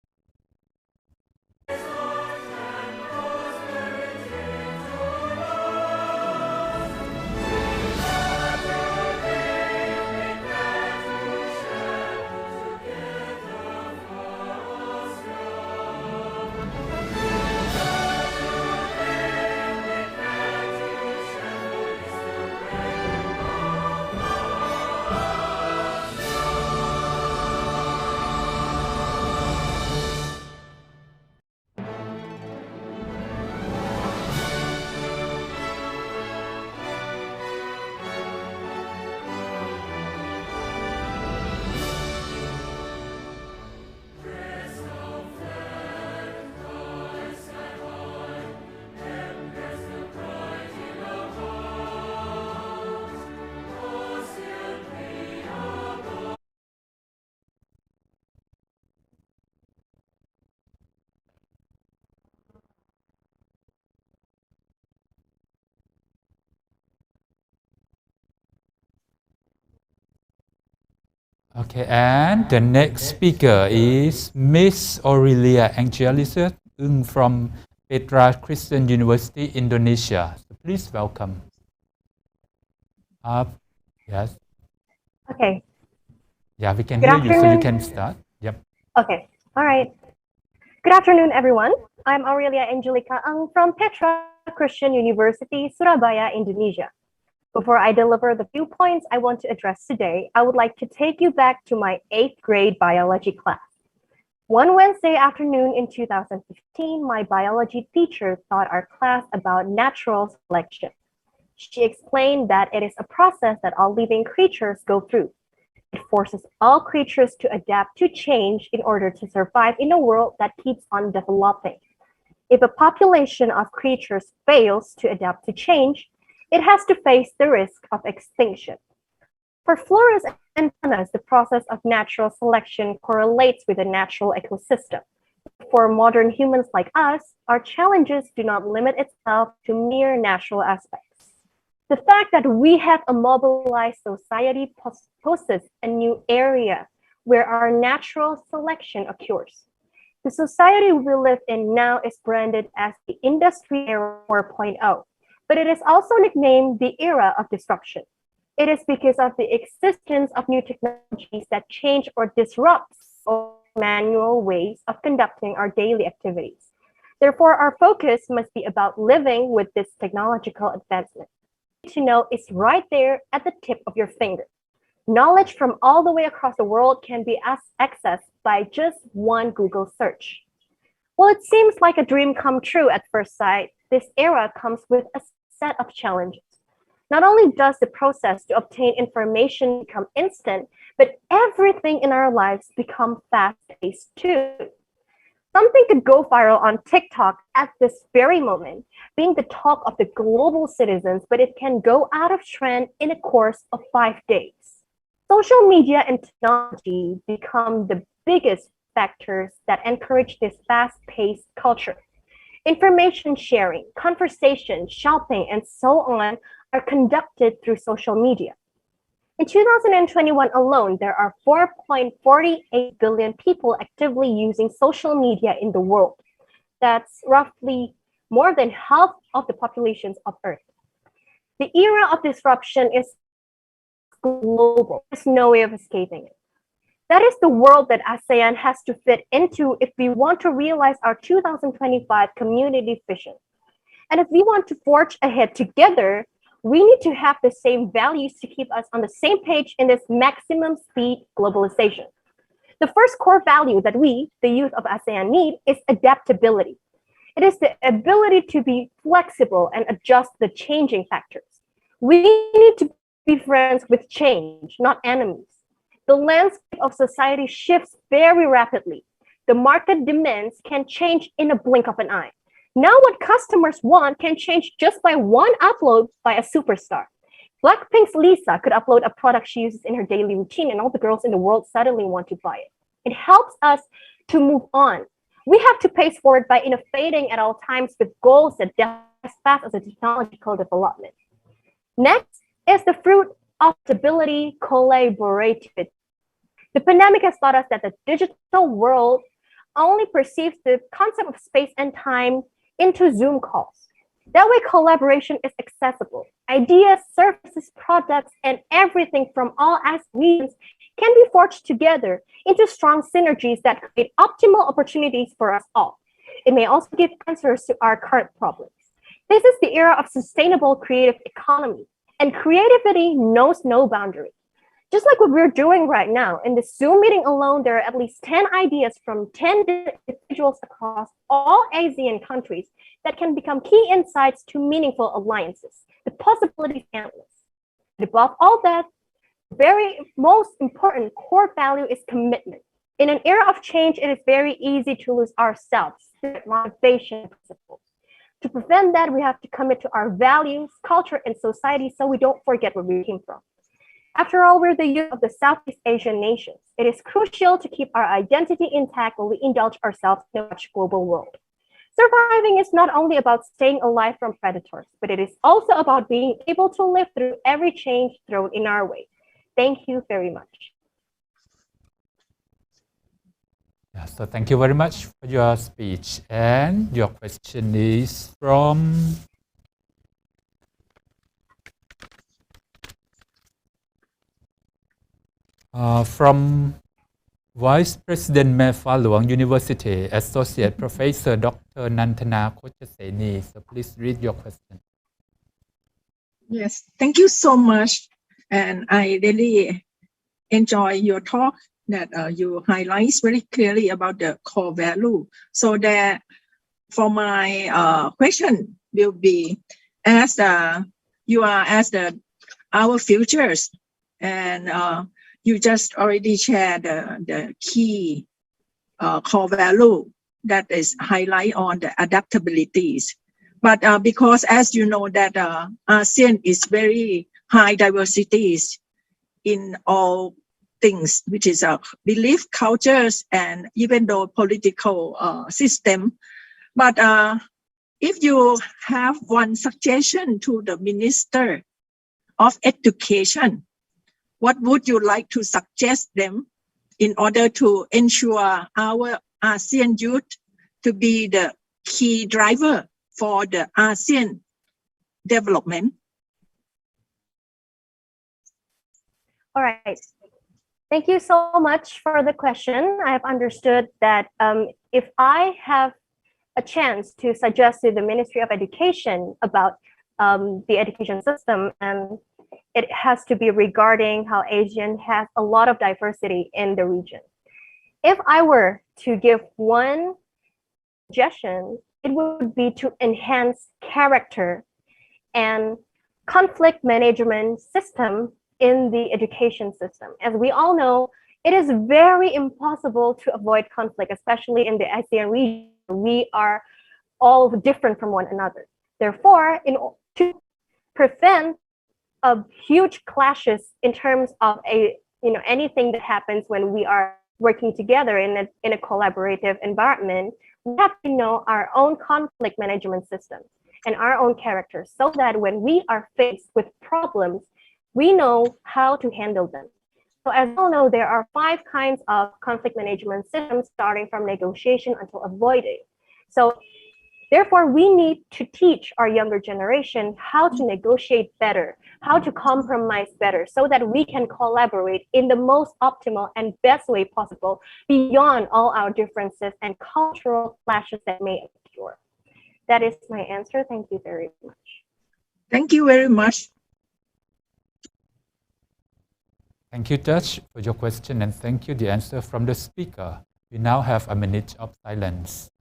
Okay, and the next speaker is Miss Aurelia Angelisa from Petra Christian University, Indonesia. So please welcome. Yes. Okay. Yeah, we can hear you, so you can start. Yep. Okay. All right. Good afternoon, everyone. I'm Aurelia Angelica Ang from Petra Christian University, Surabaya, Indonesia. Before I deliver the few points I want to address today, I would like to take you back to my 8th grade biology class. One Wednesday afternoon in 2015, my biology teacher taught our class about natural selection. She explained that it is a process that all living creatures go through. It forces all creatures to adapt to change in order to survive in a world that keeps on developing. If a population of creatures fails to adapt to change, it has to face the risk of extinction. For floras and faunas, the process of natural selection correlates with the natural ecosystem. For modern humans like us, our challenges do not limit itself to mere natural aspects. The fact that we have a mobilized society poses a new area where our natural selection occurs. The society we live in now is branded as the Industry Era 4.0. but it is also nicknamed the era of disruption. It is because of the existence of new technologies that change or disrupt manual ways of conducting our daily activities. Therefore, our focus must be about living with this technological advancement. To know is right there at the tip of your finger. Knowledge from all the way across the world can be accessed by just one Google search. While it seems like a dream come true at first sight, this era comes with a set of challenges. Not only does the process to obtain information become instant, but everything in our lives become fast-paced too. Something could go viral on TikTok at this very moment, being the talk of the global citizens, but it can go out of trend in a course of 5 days. Social media and technology become the biggest factors that encourage this fast-paced culture. Information sharing, conversation, shopping, and so on are conducted through social media. In 2021 alone, there are 4.48 billion people actively using social media in the world. That's roughly more than half of the populations of Earth. The era of disruption is global. There's no way of escaping it. That is the world that ASEAN has to fit into if we want to realize our 2025 community vision. And if we want to forge ahead together, we need to have the same values to keep us on the same page in this maximum speed globalization. The first core value that we, the youth of ASEAN, need is adaptability. It is the ability to be flexible and adjust the changing factors. We need to be friends with change, not enemies. The landscape of society shifts very rapidly. The market demands can change in a blink of an eye. Now what customers want can change just by one upload by a superstar. Blackpink's Lisa could upload a product she uses in her daily routine and all the girls in the world suddenly want to buy it. It helps us to move on. We have to pace forward by innovating at all times with goals that develop as fast as the technological development. Next is the fruit of stability, collaborativity. The pandemic has taught us that the digital world only perceives the concept of space and time into Zoom calls. That way, collaboration is accessible. Ideas, services, products, and everything from all regions can be forged together into strong synergies that create optimal opportunities for us all. It may also give answers to our current problems. This is the era of sustainable creative economy, and creativity knows no boundary. Just like what we're doing right now, in this Zoom meeting alone, there are at least 10 ideas from 10 individuals across all ASEAN countries that can become key insights to meaningful alliances. The possibilities are endless. But above all that, the very most important core value is commitment. In an era of change, it is very easy to lose ourselves, motivation principles. To prevent that, we have to commit to our values, culture, and society so we don't forget where we came from. After all, we're the youth of the Southeast Asian nations. It is crucial to keep our identity intact while we indulge ourselves in a much global world. Surviving is not only about staying alive from predators, but it is also about being able to live through every change thrown in our way. Thank you very much. Yeah, so thank you very much for your speech. And your question is from Vice President Mephalong University, Associate Professor Dr. Nantana Kochaseni. So please read your question. Yes, thank you so much. And I really enjoy your talk that you highlight very clearly about the core value. So that for my question will be, as you are as our futures, and you just already shared the key core value that is highlight on the adaptabilities. But because as you know that ASEAN is very high diversities in all things, which is belief, cultures, and even though political system. But if you have one suggestion to the Minister of Education, what would you like to suggest them in order to ensure our ASEAN youth to be the key driver for the ASEAN development? All right. Thank you so much for the question. I have understood that if I have a chance to suggest to the Ministry of Education about the education system, and it has to be regarding how ASEAN has a lot of diversity in the region. If I were to give one suggestion, it would be to enhance character and conflict management system in the education system. As we all know, it is very impossible to avoid conflict, especially in the ASEAN region. We are all different from one another. Therefore, to prevent huge clashes in terms of anything that happens when we are working together in a collaborative environment, we have to know our own conflict management systems and our own characters, so that when we are faced with problems, we know how to handle them. So as you all know, there are 5 kinds of conflict management systems, starting from negotiation until avoiding. So therefore, we need to teach our younger generation how to negotiate better, how to compromise better, so that we can collaborate in the most optimal and best way possible beyond all our differences and cultural clashes that may occur. That is my answer. Thank you very much. Thank you very much. Thank you, Judge, for your question, and thank you the answer from the speaker. We now have a minute of silence.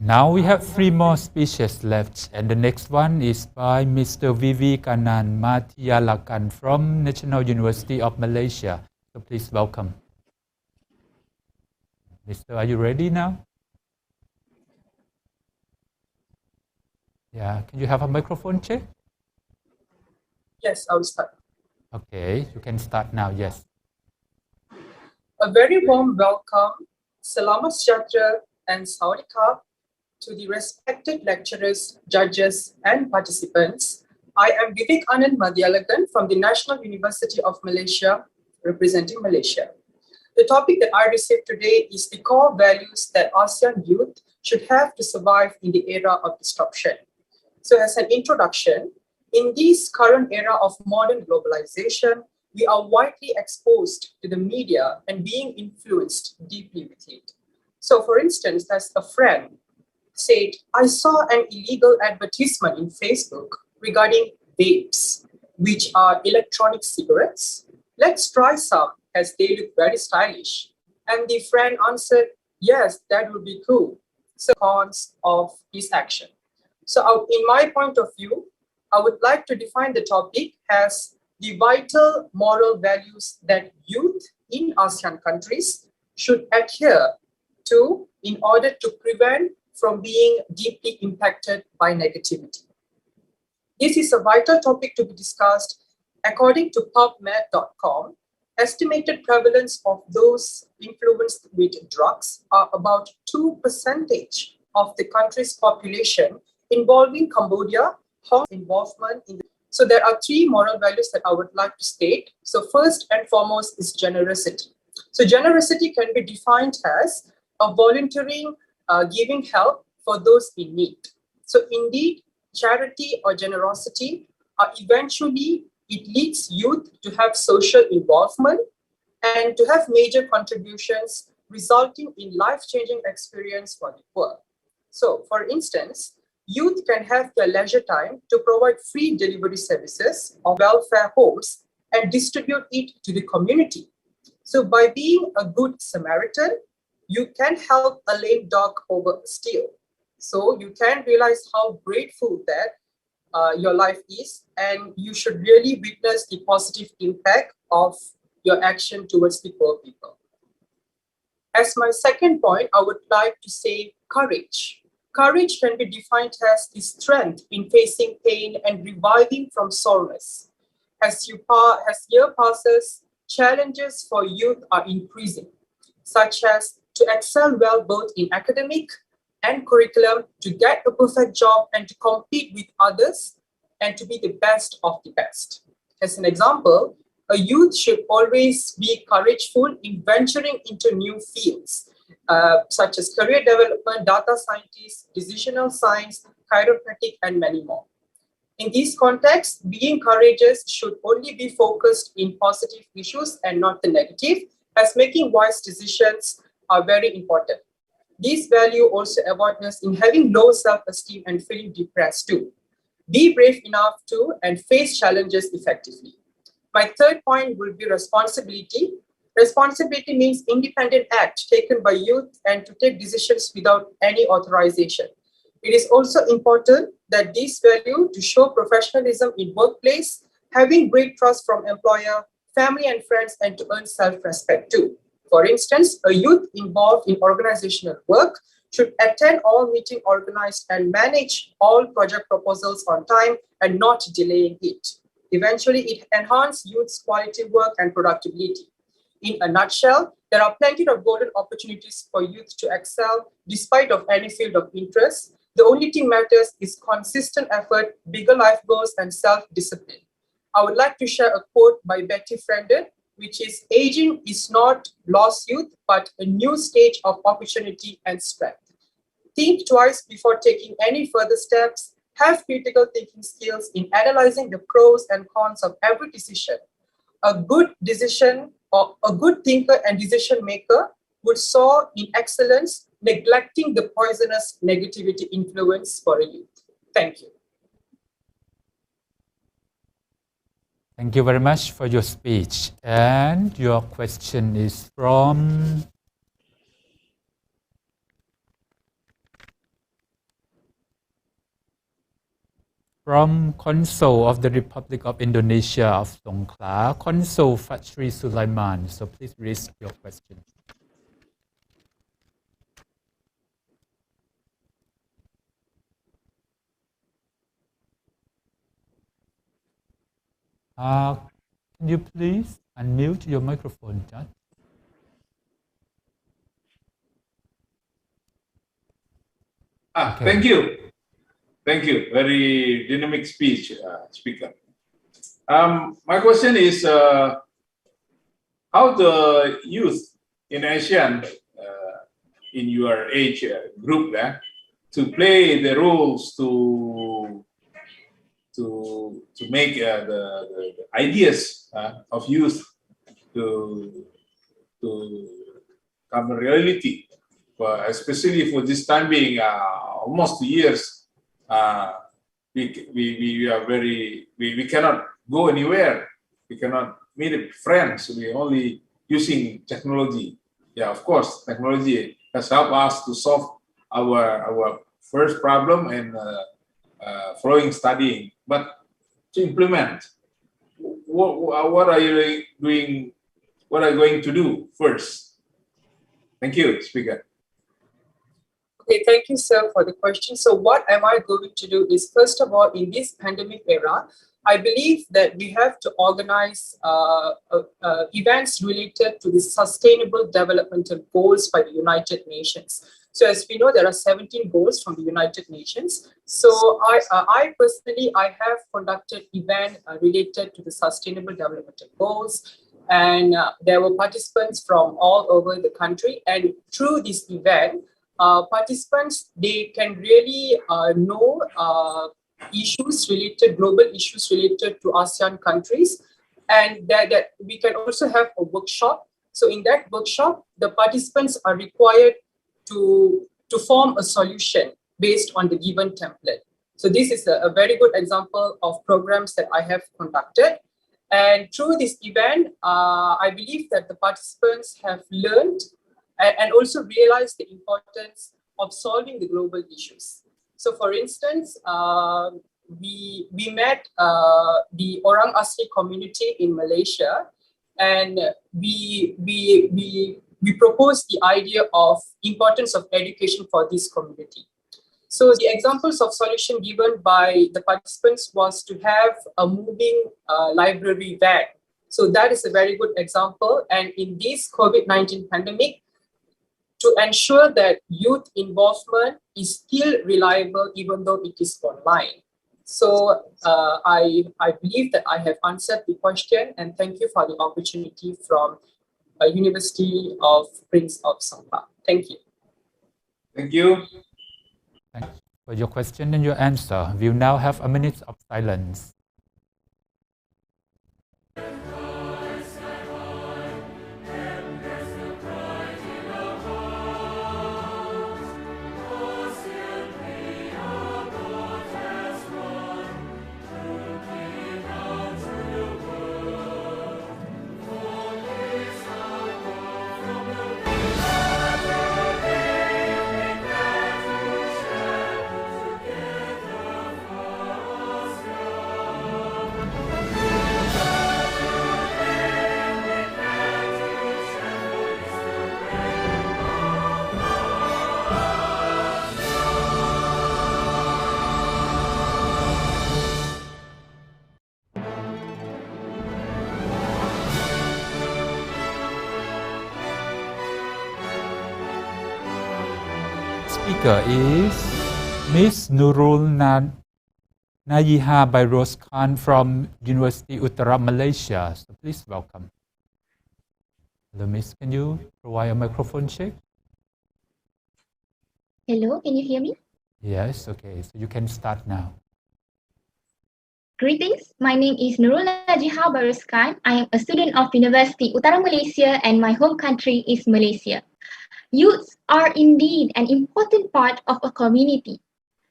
Now we have 3 more speeches left, and the next one is by Mr. Vivekanan Mathialakan from National University of Malaysia. So please welcome. Mr. Are you ready now? Yeah, can you have a microphone check? Yes, I will start. Okay, you can start now, yes. A very warm welcome, Selamat Sejahtera and Sawadee to the respected lecturers, judges, and participants. I am Vivekanan Mathialakan from the National University of Malaysia, representing Malaysia. The topic that I received today is the core values that ASEAN youth should have to survive in the era of disruption. So as an introduction, in this current era of modern globalization, we are widely exposed to the media and being influenced deeply with it. So for instance, as a friend said, I saw an illegal advertisement in Facebook regarding vapes, which are electronic cigarettes. Let's try some as they look very stylish. And the friend answered, yes, that would be cool. So cons of this action. So in my point of view, I would like to define the topic as the vital moral values that youth in ASEAN countries should adhere to in order to prevent from being deeply impacted by negativity. This is a vital topic to be discussed. According to PubMed.com, estimated prevalence of those influenced with drugs are about 2% of the country's population, involving Cambodia, Hong Kong involvement in the. So there are 3 moral values that I would like to state. So first and foremost is generosity. So generosity can be defined as a volunteering, giving help for those in need. So indeed, charity or generosity eventually it leads youth to have social involvement and to have major contributions resulting in life-changing experience for the poor. So for instance, youth can have their leisure time to provide free delivery services of welfare homes and distribute it to the community. So by being a good Samaritan, you can help a lame dog over a steel. So you can realize how grateful that your life is, and you should really witness the positive impact of your action towards the poor people. As my second point, I would like to say courage. Courage can be defined as the strength in facing pain and reviving from soreness. As year passes, challenges for youth are increasing, such as to excel well both in academic and curriculum, to get a perfect job and to compete with others and to be the best of the best. As an example, a youth should always be courageful in venturing into new fields, such as career development, data scientists, decisional science, chiropractic, and many more. In these contexts, being courageous should only be focused in positive issues and not the negative, as making wise decisions are very important. These value also avoid us in having low self-esteem and feeling depressed too. Be brave enough to and face challenges effectively. My third point will be responsibility. Responsibility means independent act taken by youth and to take decisions without any authorization. It is also important that these value to show professionalism in workplace, having great trust from employer, family and friends, and to earn self-respect too. For instance, a youth involved in organizational work should attend all meetings organized and manage all project proposals on time and not delaying it. Eventually, it enhances youth's quality work and productivity. In a nutshell, there are plenty of golden opportunities for youth to excel despite of any field of interest. The only thing matters is consistent effort, bigger life goals, and self-discipline. I would like to share a quote by Betty Friedan, which is, "Aging is not lost youth, but a new stage of opportunity and strength." Think twice before taking any further steps. Have critical thinking skills in analyzing the pros and cons of every decision. A good decision or a good thinker and decision maker would soar in excellence, neglecting the poisonous negativity influence for a youth. Thank you. Thank you very much for your speech. And your question is from Consul of the Republic of Indonesia of Songkhla, Consul Fatri Sulaiman. So please raise your question. Can you please unmute your microphone, Judge? Okay. Thank you. Thank you. Very dynamic speech, speaker. My question is, how the youth in ASEAN, in your age group, to play the roles to make the ideas of youth to come a reality, especially for this time being almost 2 years. We are we cannot go anywhere. We cannot meet friends. We only using technology. Yeah, of course, technology has helped us to solve our first problem and following studying. But to implement, what are you doing? What are you going to do first? Thank you, Speaker. Okay, thank you, sir, for the question. So what am I going to do is, first of all, in this pandemic era, I believe that we have to organize events related to the Sustainable Developmental Goals by the United Nations. So as we know, there are 17 goals from the United Nations. So I personally have conducted event related to the Sustainable Developmental Goals. And there were participants from all over the country. And through this event, participants, they can really know global issues related to ASEAN countries, and that we can also have a workshop. So in that workshop, the participants are required to form a solution based on the given template. So this is a very good example of programs that I have conducted. And through this event, I believe that the participants have learned and also realized the importance of solving the global issues. So for instance, we met the Orang Asli community in Malaysia, and we proposed the idea of importance of education for this community. So the examples of solution given by the participants was to have a moving library van. So that is a very good example. And in this COVID-19 pandemic, to ensure that youth involvement is still reliable even though it is online. So I believe that I have answered the question, and thank you for the opportunity from University of Prince of Songpa. Thank you. Thank you. Thanks for your question and your answer. We'll now have a minute of silence. Speaker is Ms. Nurul Nayiha Bairos Khan from University Uttara Malaysia. So please welcome. Hello, Miss. Can you provide a microphone check? Hello, can you hear me? Yes, okay. So you can start now. Greetings, my name is Nurul Najiha Bairos Khan. I am a student of University Uttara Malaysia and my home country is Malaysia. Youths are indeed an important part of a community.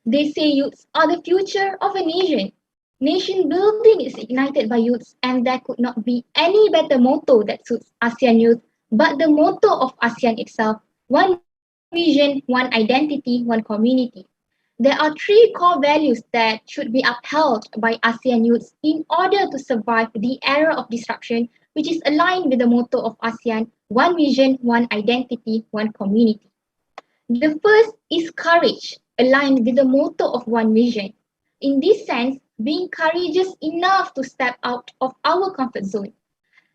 They say youths are the future of a nation. Nation building is ignited by youths, and there could not be any better motto that suits ASEAN youth but the motto of ASEAN itself: one vision, one identity, one community. There are three core values that should be upheld by ASEAN youths in order to survive the era of disruption, which is aligned with the motto of ASEAN: one vision, one identity, one community. The first is courage, aligned with the motto of one vision. In this sense, being courageous enough to step out of our comfort zone.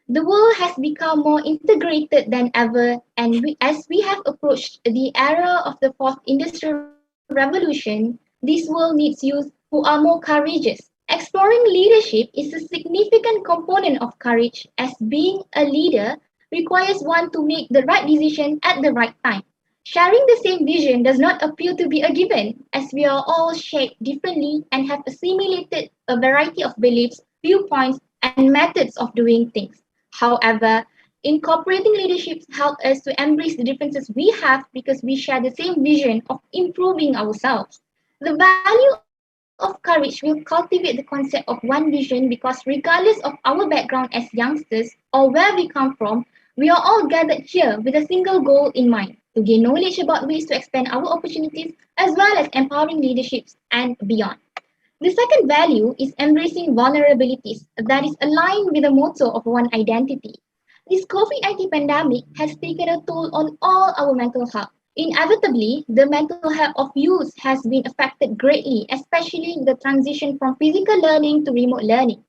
The world has become more integrated than ever, and as we have approached the era of the fourth industrial revolution, this world needs youth who are more courageous. Exploring leadership is a significant component of courage, as being a leader requires one to make the right decision at the right time. Sharing the same vision does not appear to be a given, as we are all shaped differently and have assimilated a variety of beliefs, viewpoints, and methods of doing things. However, incorporating leadership helps us to embrace the differences we have because we share the same vision of improving ourselves. The value of courage will cultivate the concept of one vision because regardless of our background as youngsters or where we come from, we are all gathered here with a single goal in mind: to gain knowledge about ways to expand our opportunities as well as empowering leaderships and beyond. The second value is embracing vulnerabilities that is aligned with the motto of one identity. This COVID-19 pandemic has taken a toll on all our mental health. Inevitably, the mental health of youth has been affected greatly, especially in the transition from physical learning to remote learning.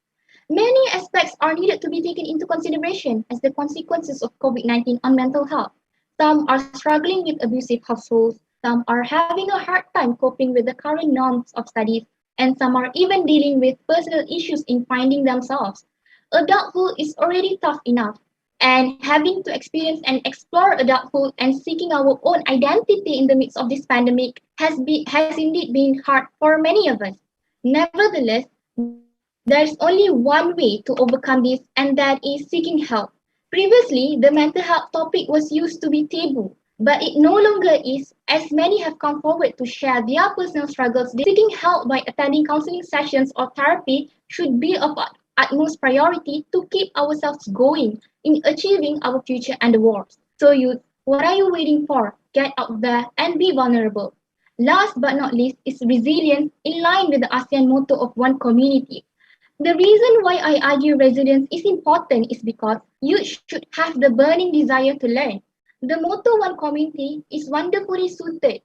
Many aspects are needed to be taken into consideration as the consequences of COVID-19 on mental health. Some are struggling with abusive households, some are having a hard time coping with the current norms of studies, and some are even dealing with personal issues in finding themselves. Adulthood is already tough enough, and having to experience and explore adulthood and seeking our own identity in the midst of this pandemic has indeed been hard for many of us. Nevertheless, there is only one way to overcome this, and that is seeking help. Previously, the mental health topic was used to be taboo. But it no longer is, as many have come forward to share their personal struggles. Seeking help by attending counseling sessions or therapy should be of utmost priority to keep ourselves going in achieving our future and the world. So youth, what are you waiting for? Get out there and be vulnerable. Last but not least is resilience in line with the ASEAN motto of one community. The reason why I argue resilience is important is because youth should have the burning desire to learn. The motto one community is wonderfully suited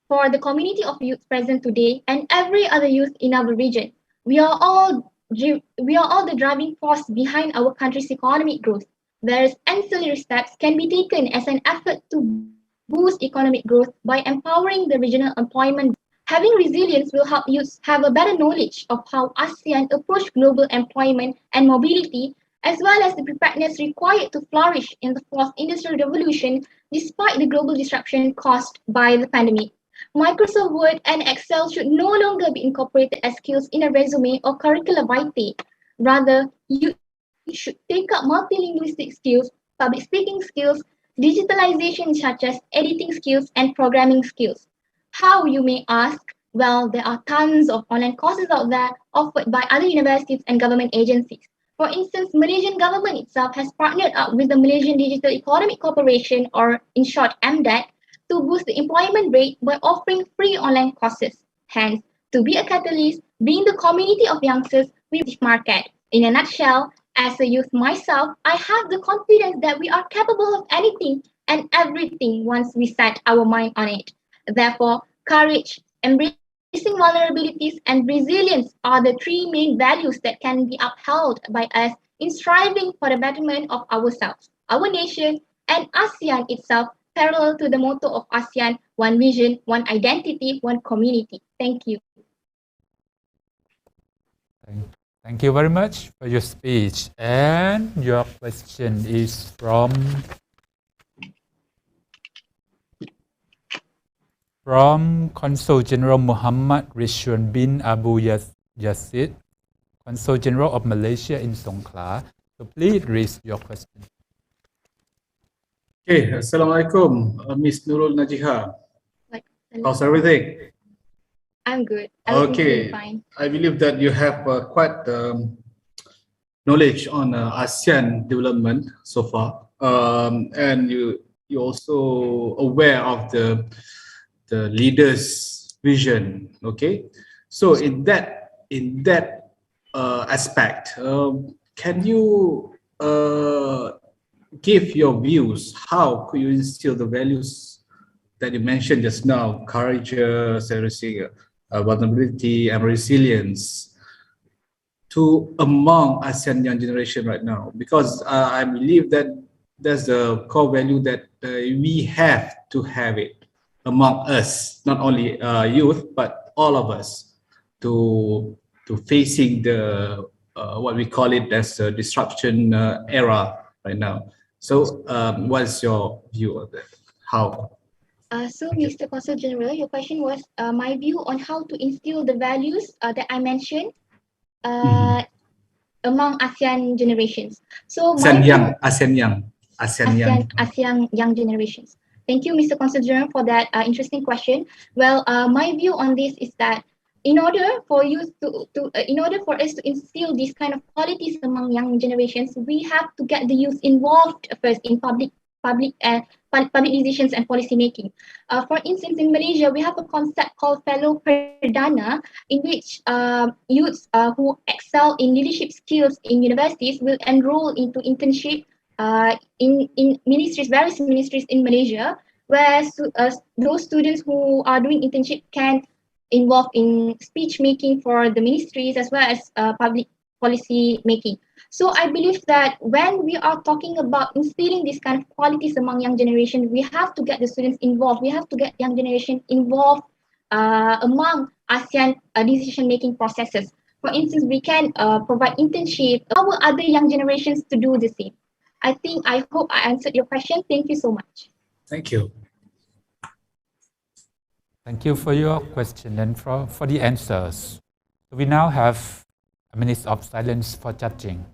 for the community of youth present today and every other youth in our region. We are all the driving force behind our country's economic growth, whereas ancillary steps can be taken as an effort to boost economic growth by empowering the regional employment. Having resilience will help youth have a better knowledge of how ASEAN approach global employment and mobility, as well as the preparedness required to flourish in the fourth industrial revolution despite the global disruption caused by the pandemic. Microsoft Word and Excel should no longer be incorporated as skills in a resume or curricula vitae. Rather, you should take up multilingualistic skills, public speaking skills, digitalization such as editing skills and programming skills. How, you may ask? Well, there are tons of online courses out there offered by other universities and government agencies. For instance, Malaysian government itself has partnered up with the Malaysian Digital Economic Corporation, or in short MDEC, to boost the employment rate by offering free online courses. Hence, to be a catalyst, being the community of youngsters with this market. In a nutshell, as a youth myself, I have the confidence that we are capable of anything and everything once we set our mind on it. Therefore, courage, embracing vulnerabilities, and resilience are the three main values that can be upheld by us in striving for the betterment of ourselves, our nation, and ASEAN itself, parallel to the motto of ASEAN: one vision, one identity, one community. Thank you. Thank you very much for your speech. And your question is from Consul General Muhammad Rishwan bin Abu Yazid, Consul General of Malaysia in Songkhla. So please raise your question. Okay, Assalamualaikum, Miss Nurul Najiha. How's everything? I'm good. Okay, Fine. I believe that you have quite knowledge on ASEAN development so far, and you also aware of the leaders' vision. Okay, so in that aspect, can you give your views? How could you instill the values that you mentioned just now: courage, vulnerability, and resilience to among ASEAN young generation right now? Because I believe that that's the core value that we have to have it among us, not only youth but all of us, to facing the what we call it as a disruption era right now. So what's your view of that? How? So, Mr. Consul General, your question was my view on how to instill the values that I mentioned among ASEAN generations. So, ASEAN young generations. Thank you, Mr. Consul General, for that interesting question. Well, my view on this is that in order for us to instill these kind of qualities among young generations, we have to get the youth involved first in public decisions and policy making. For instance, in Malaysia, we have a concept called Fellow Perdana, in which youths who excel in leadership skills in universities will enroll into internship in ministries, various ministries in Malaysia, where those students who are doing internship can involve in speech making for the ministries as well as public policy making. So I believe that when we are talking about instilling these kind of qualities among young generation, we have to get the students involved. We have to get young generation involved among ASEAN decision-making processes. For instance, we can provide internship, empower other young generations to do the same. I hope I answered your question. Thank you so much. Thank you. Thank you for your question and for the answers. We now have a minute of silence for judging.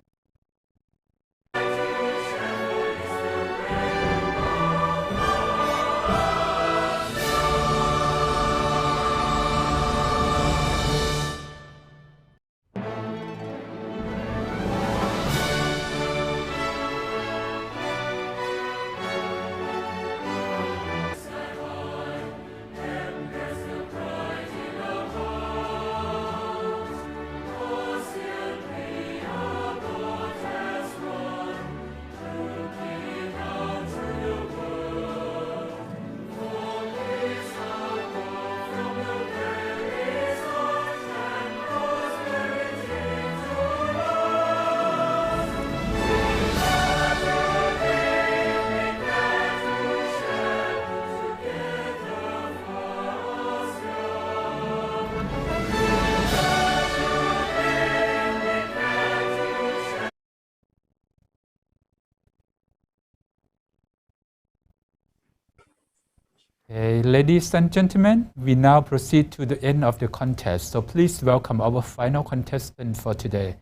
Okay, ladies and gentlemen, we now proceed to the end of the contest. So please welcome our final contestant for today,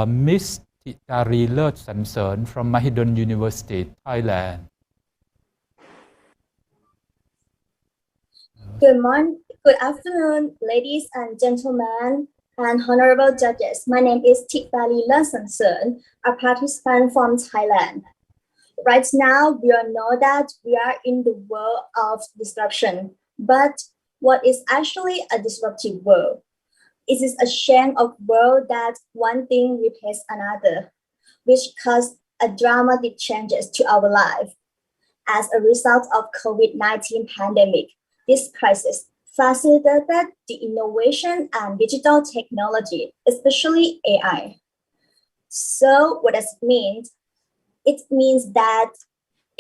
Miss Titari Lerch Samson from Mahidol University, Thailand. Good afternoon, ladies and gentlemen, and honorable judges. My name is Titari Lerch Samson, a participant from Thailand. Right now, we all know that we are in the world of disruption, but what is actually a disruptive world? It is a chain of world that one thing replaces another, which caused a dramatic changes to our life. As a result of COVID-19 pandemic, this crisis facilitated the innovation and digital technology, especially AI. So what does it mean? It means that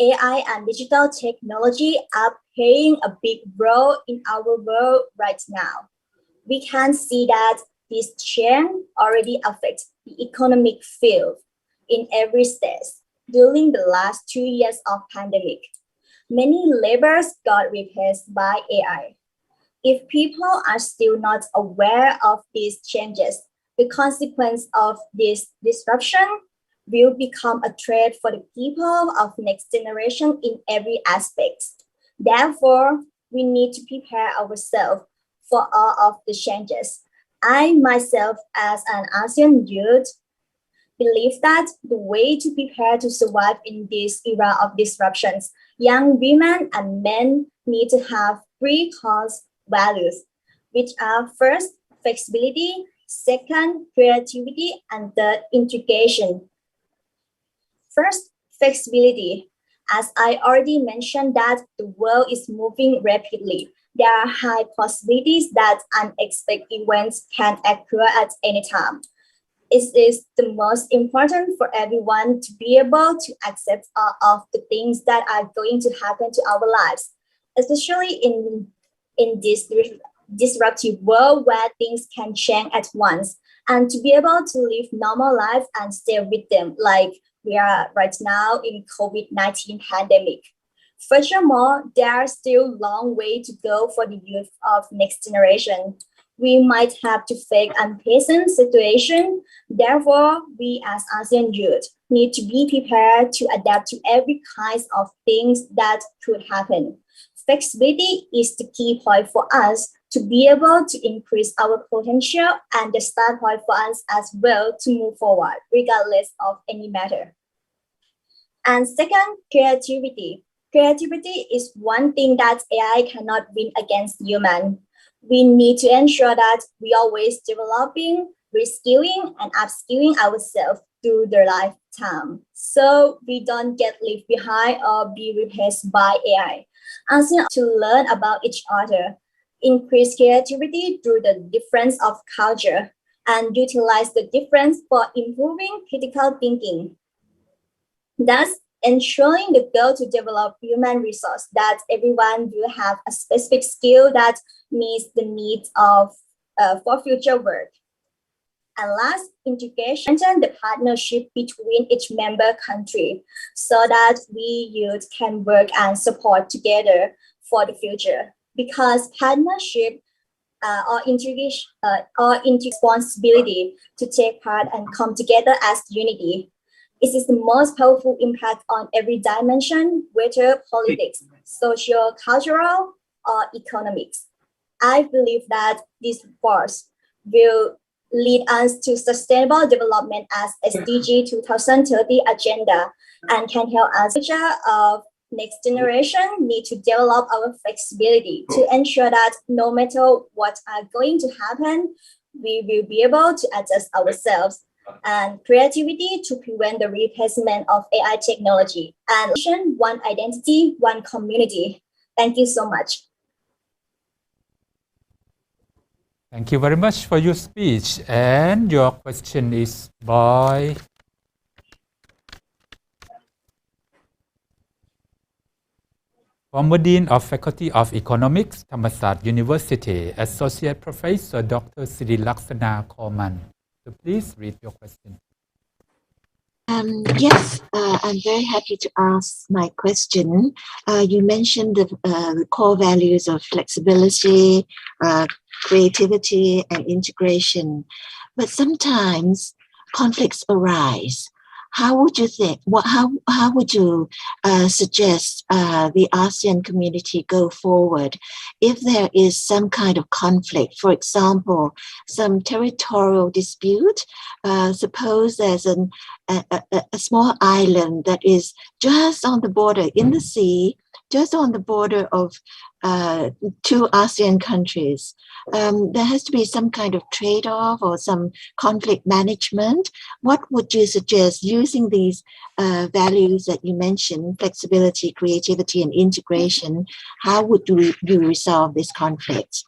AI and digital technology are playing a big role in our world right now. We can see that this change already affects the economic field in every stage during the last 2 years of pandemic. Many labors got replaced by AI. If people are still not aware of these changes, the consequence of this disruption will become a threat for the people of next generation in every aspect. Therefore, we need to prepare ourselves for all of the changes. I myself, as an ASEAN youth, believe that the way to prepare to survive in this era of disruptions, young women and men need to have three core values, which are first, flexibility, second, creativity, and third, integration. First, flexibility. As I already mentioned that the world is moving rapidly, there are high possibilities that unexpected events can occur at any time. It is the most important for everyone to be able to accept all of the things that are going to happen to our lives, especially in this disruptive world where things can change at once, and to be able to live normal life and stay with them, like we are right now in COVID-19 pandemic. Furthermore, there are still a long way to go for the youth of next generation. We might have to face unpleasant situation. Therefore, we as ASEAN youth need to be prepared to adapt to every kind of things that could happen. Flexibility is the key point for us to be able to increase our potential and the start point for us as well to move forward, regardless of any matter. And second, creativity. Creativity is one thing that AI cannot win against human. We need to ensure that we are always developing, reskilling, and upskilling ourselves through the lifetime, so we don't get left behind or be replaced by AI. Also, to learn about each other, increase creativity through the difference of culture, and utilize the difference for improving critical thinking. Thus, ensuring the goal to develop human resource that everyone will have a specific skill that meets the needs of for future work. And last, integration and the partnership between each member country so that we youth can work and support together for the future. Because partnership or integration or responsibility to take part and come together as unity. It is the most powerful impact on every dimension, whether politics, social, cultural, or economics. I believe that this force will lead us to sustainable development as SDG 2030 agenda and can help us future of next generation need to develop our flexibility to ensure that no matter what are going to happen, we will be able to adjust ourselves, and creativity to prevent the replacement of AI technology, and one identity, one community. Thank you so much. Thank you very much for your speech. And your question is by former Dean of Faculty of Economics, Thammasat University, Associate Professor Dr. Sri Laksana Koman. So please read your question. Yes, I'm very happy to ask my question. You mentioned the core values of flexibility, creativity, and integration, but sometimes conflicts arise. How would you think? How would you suggest the ASEAN community go forward if there is some kind of conflict? For example, some territorial dispute. Suppose there's a small island that is just on the border in the sea, just on the border of two ASEAN countries. There has to be some kind of trade-off or some conflict management. What would you suggest using these values that you mentioned, flexibility, creativity, and integration? How would you resolve this conflict?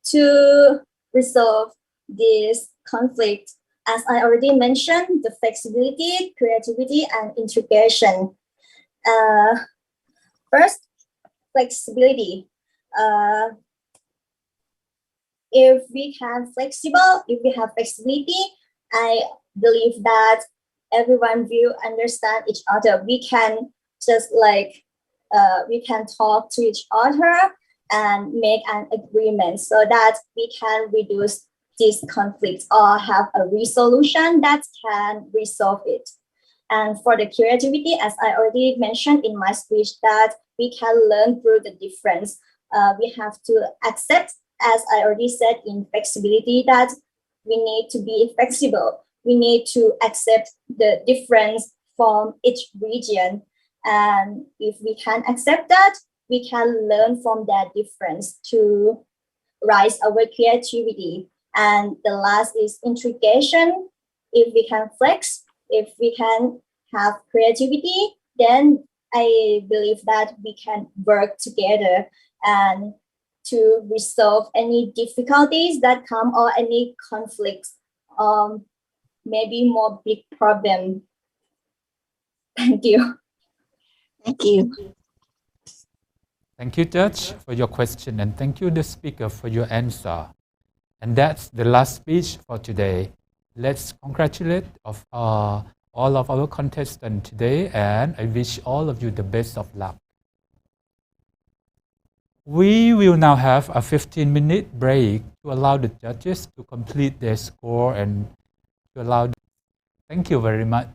To resolve this conflict, as I already mentioned, the flexibility, creativity, and integration. First, flexibility. If we have flexibility, I believe that everyone will understand each other. We can just we can talk to each other and make an agreement so that we can reduce this conflict or have a resolution that can resolve it. And for the creativity, as I already mentioned in my speech, that we can learn through the difference. We have to accept, as I already said in flexibility, that we need to be flexible. We need to accept the difference from each region. And if we can accept that, we can learn from that difference to rise our creativity. And the last is integration. If we can flex, if we can have creativity, then I believe that we can work together and to resolve any difficulties that come or any conflicts, maybe more big problem. Thank you. Thank you. Thank you, Judge, for your question, and thank you, the speaker, for your answer. And that's the last speech for today. Let's congratulate all of our contestants today, and I wish all of you the best of luck. We will now have a 15-minute break to allow the judges to complete their score and to allow. Thank you very much.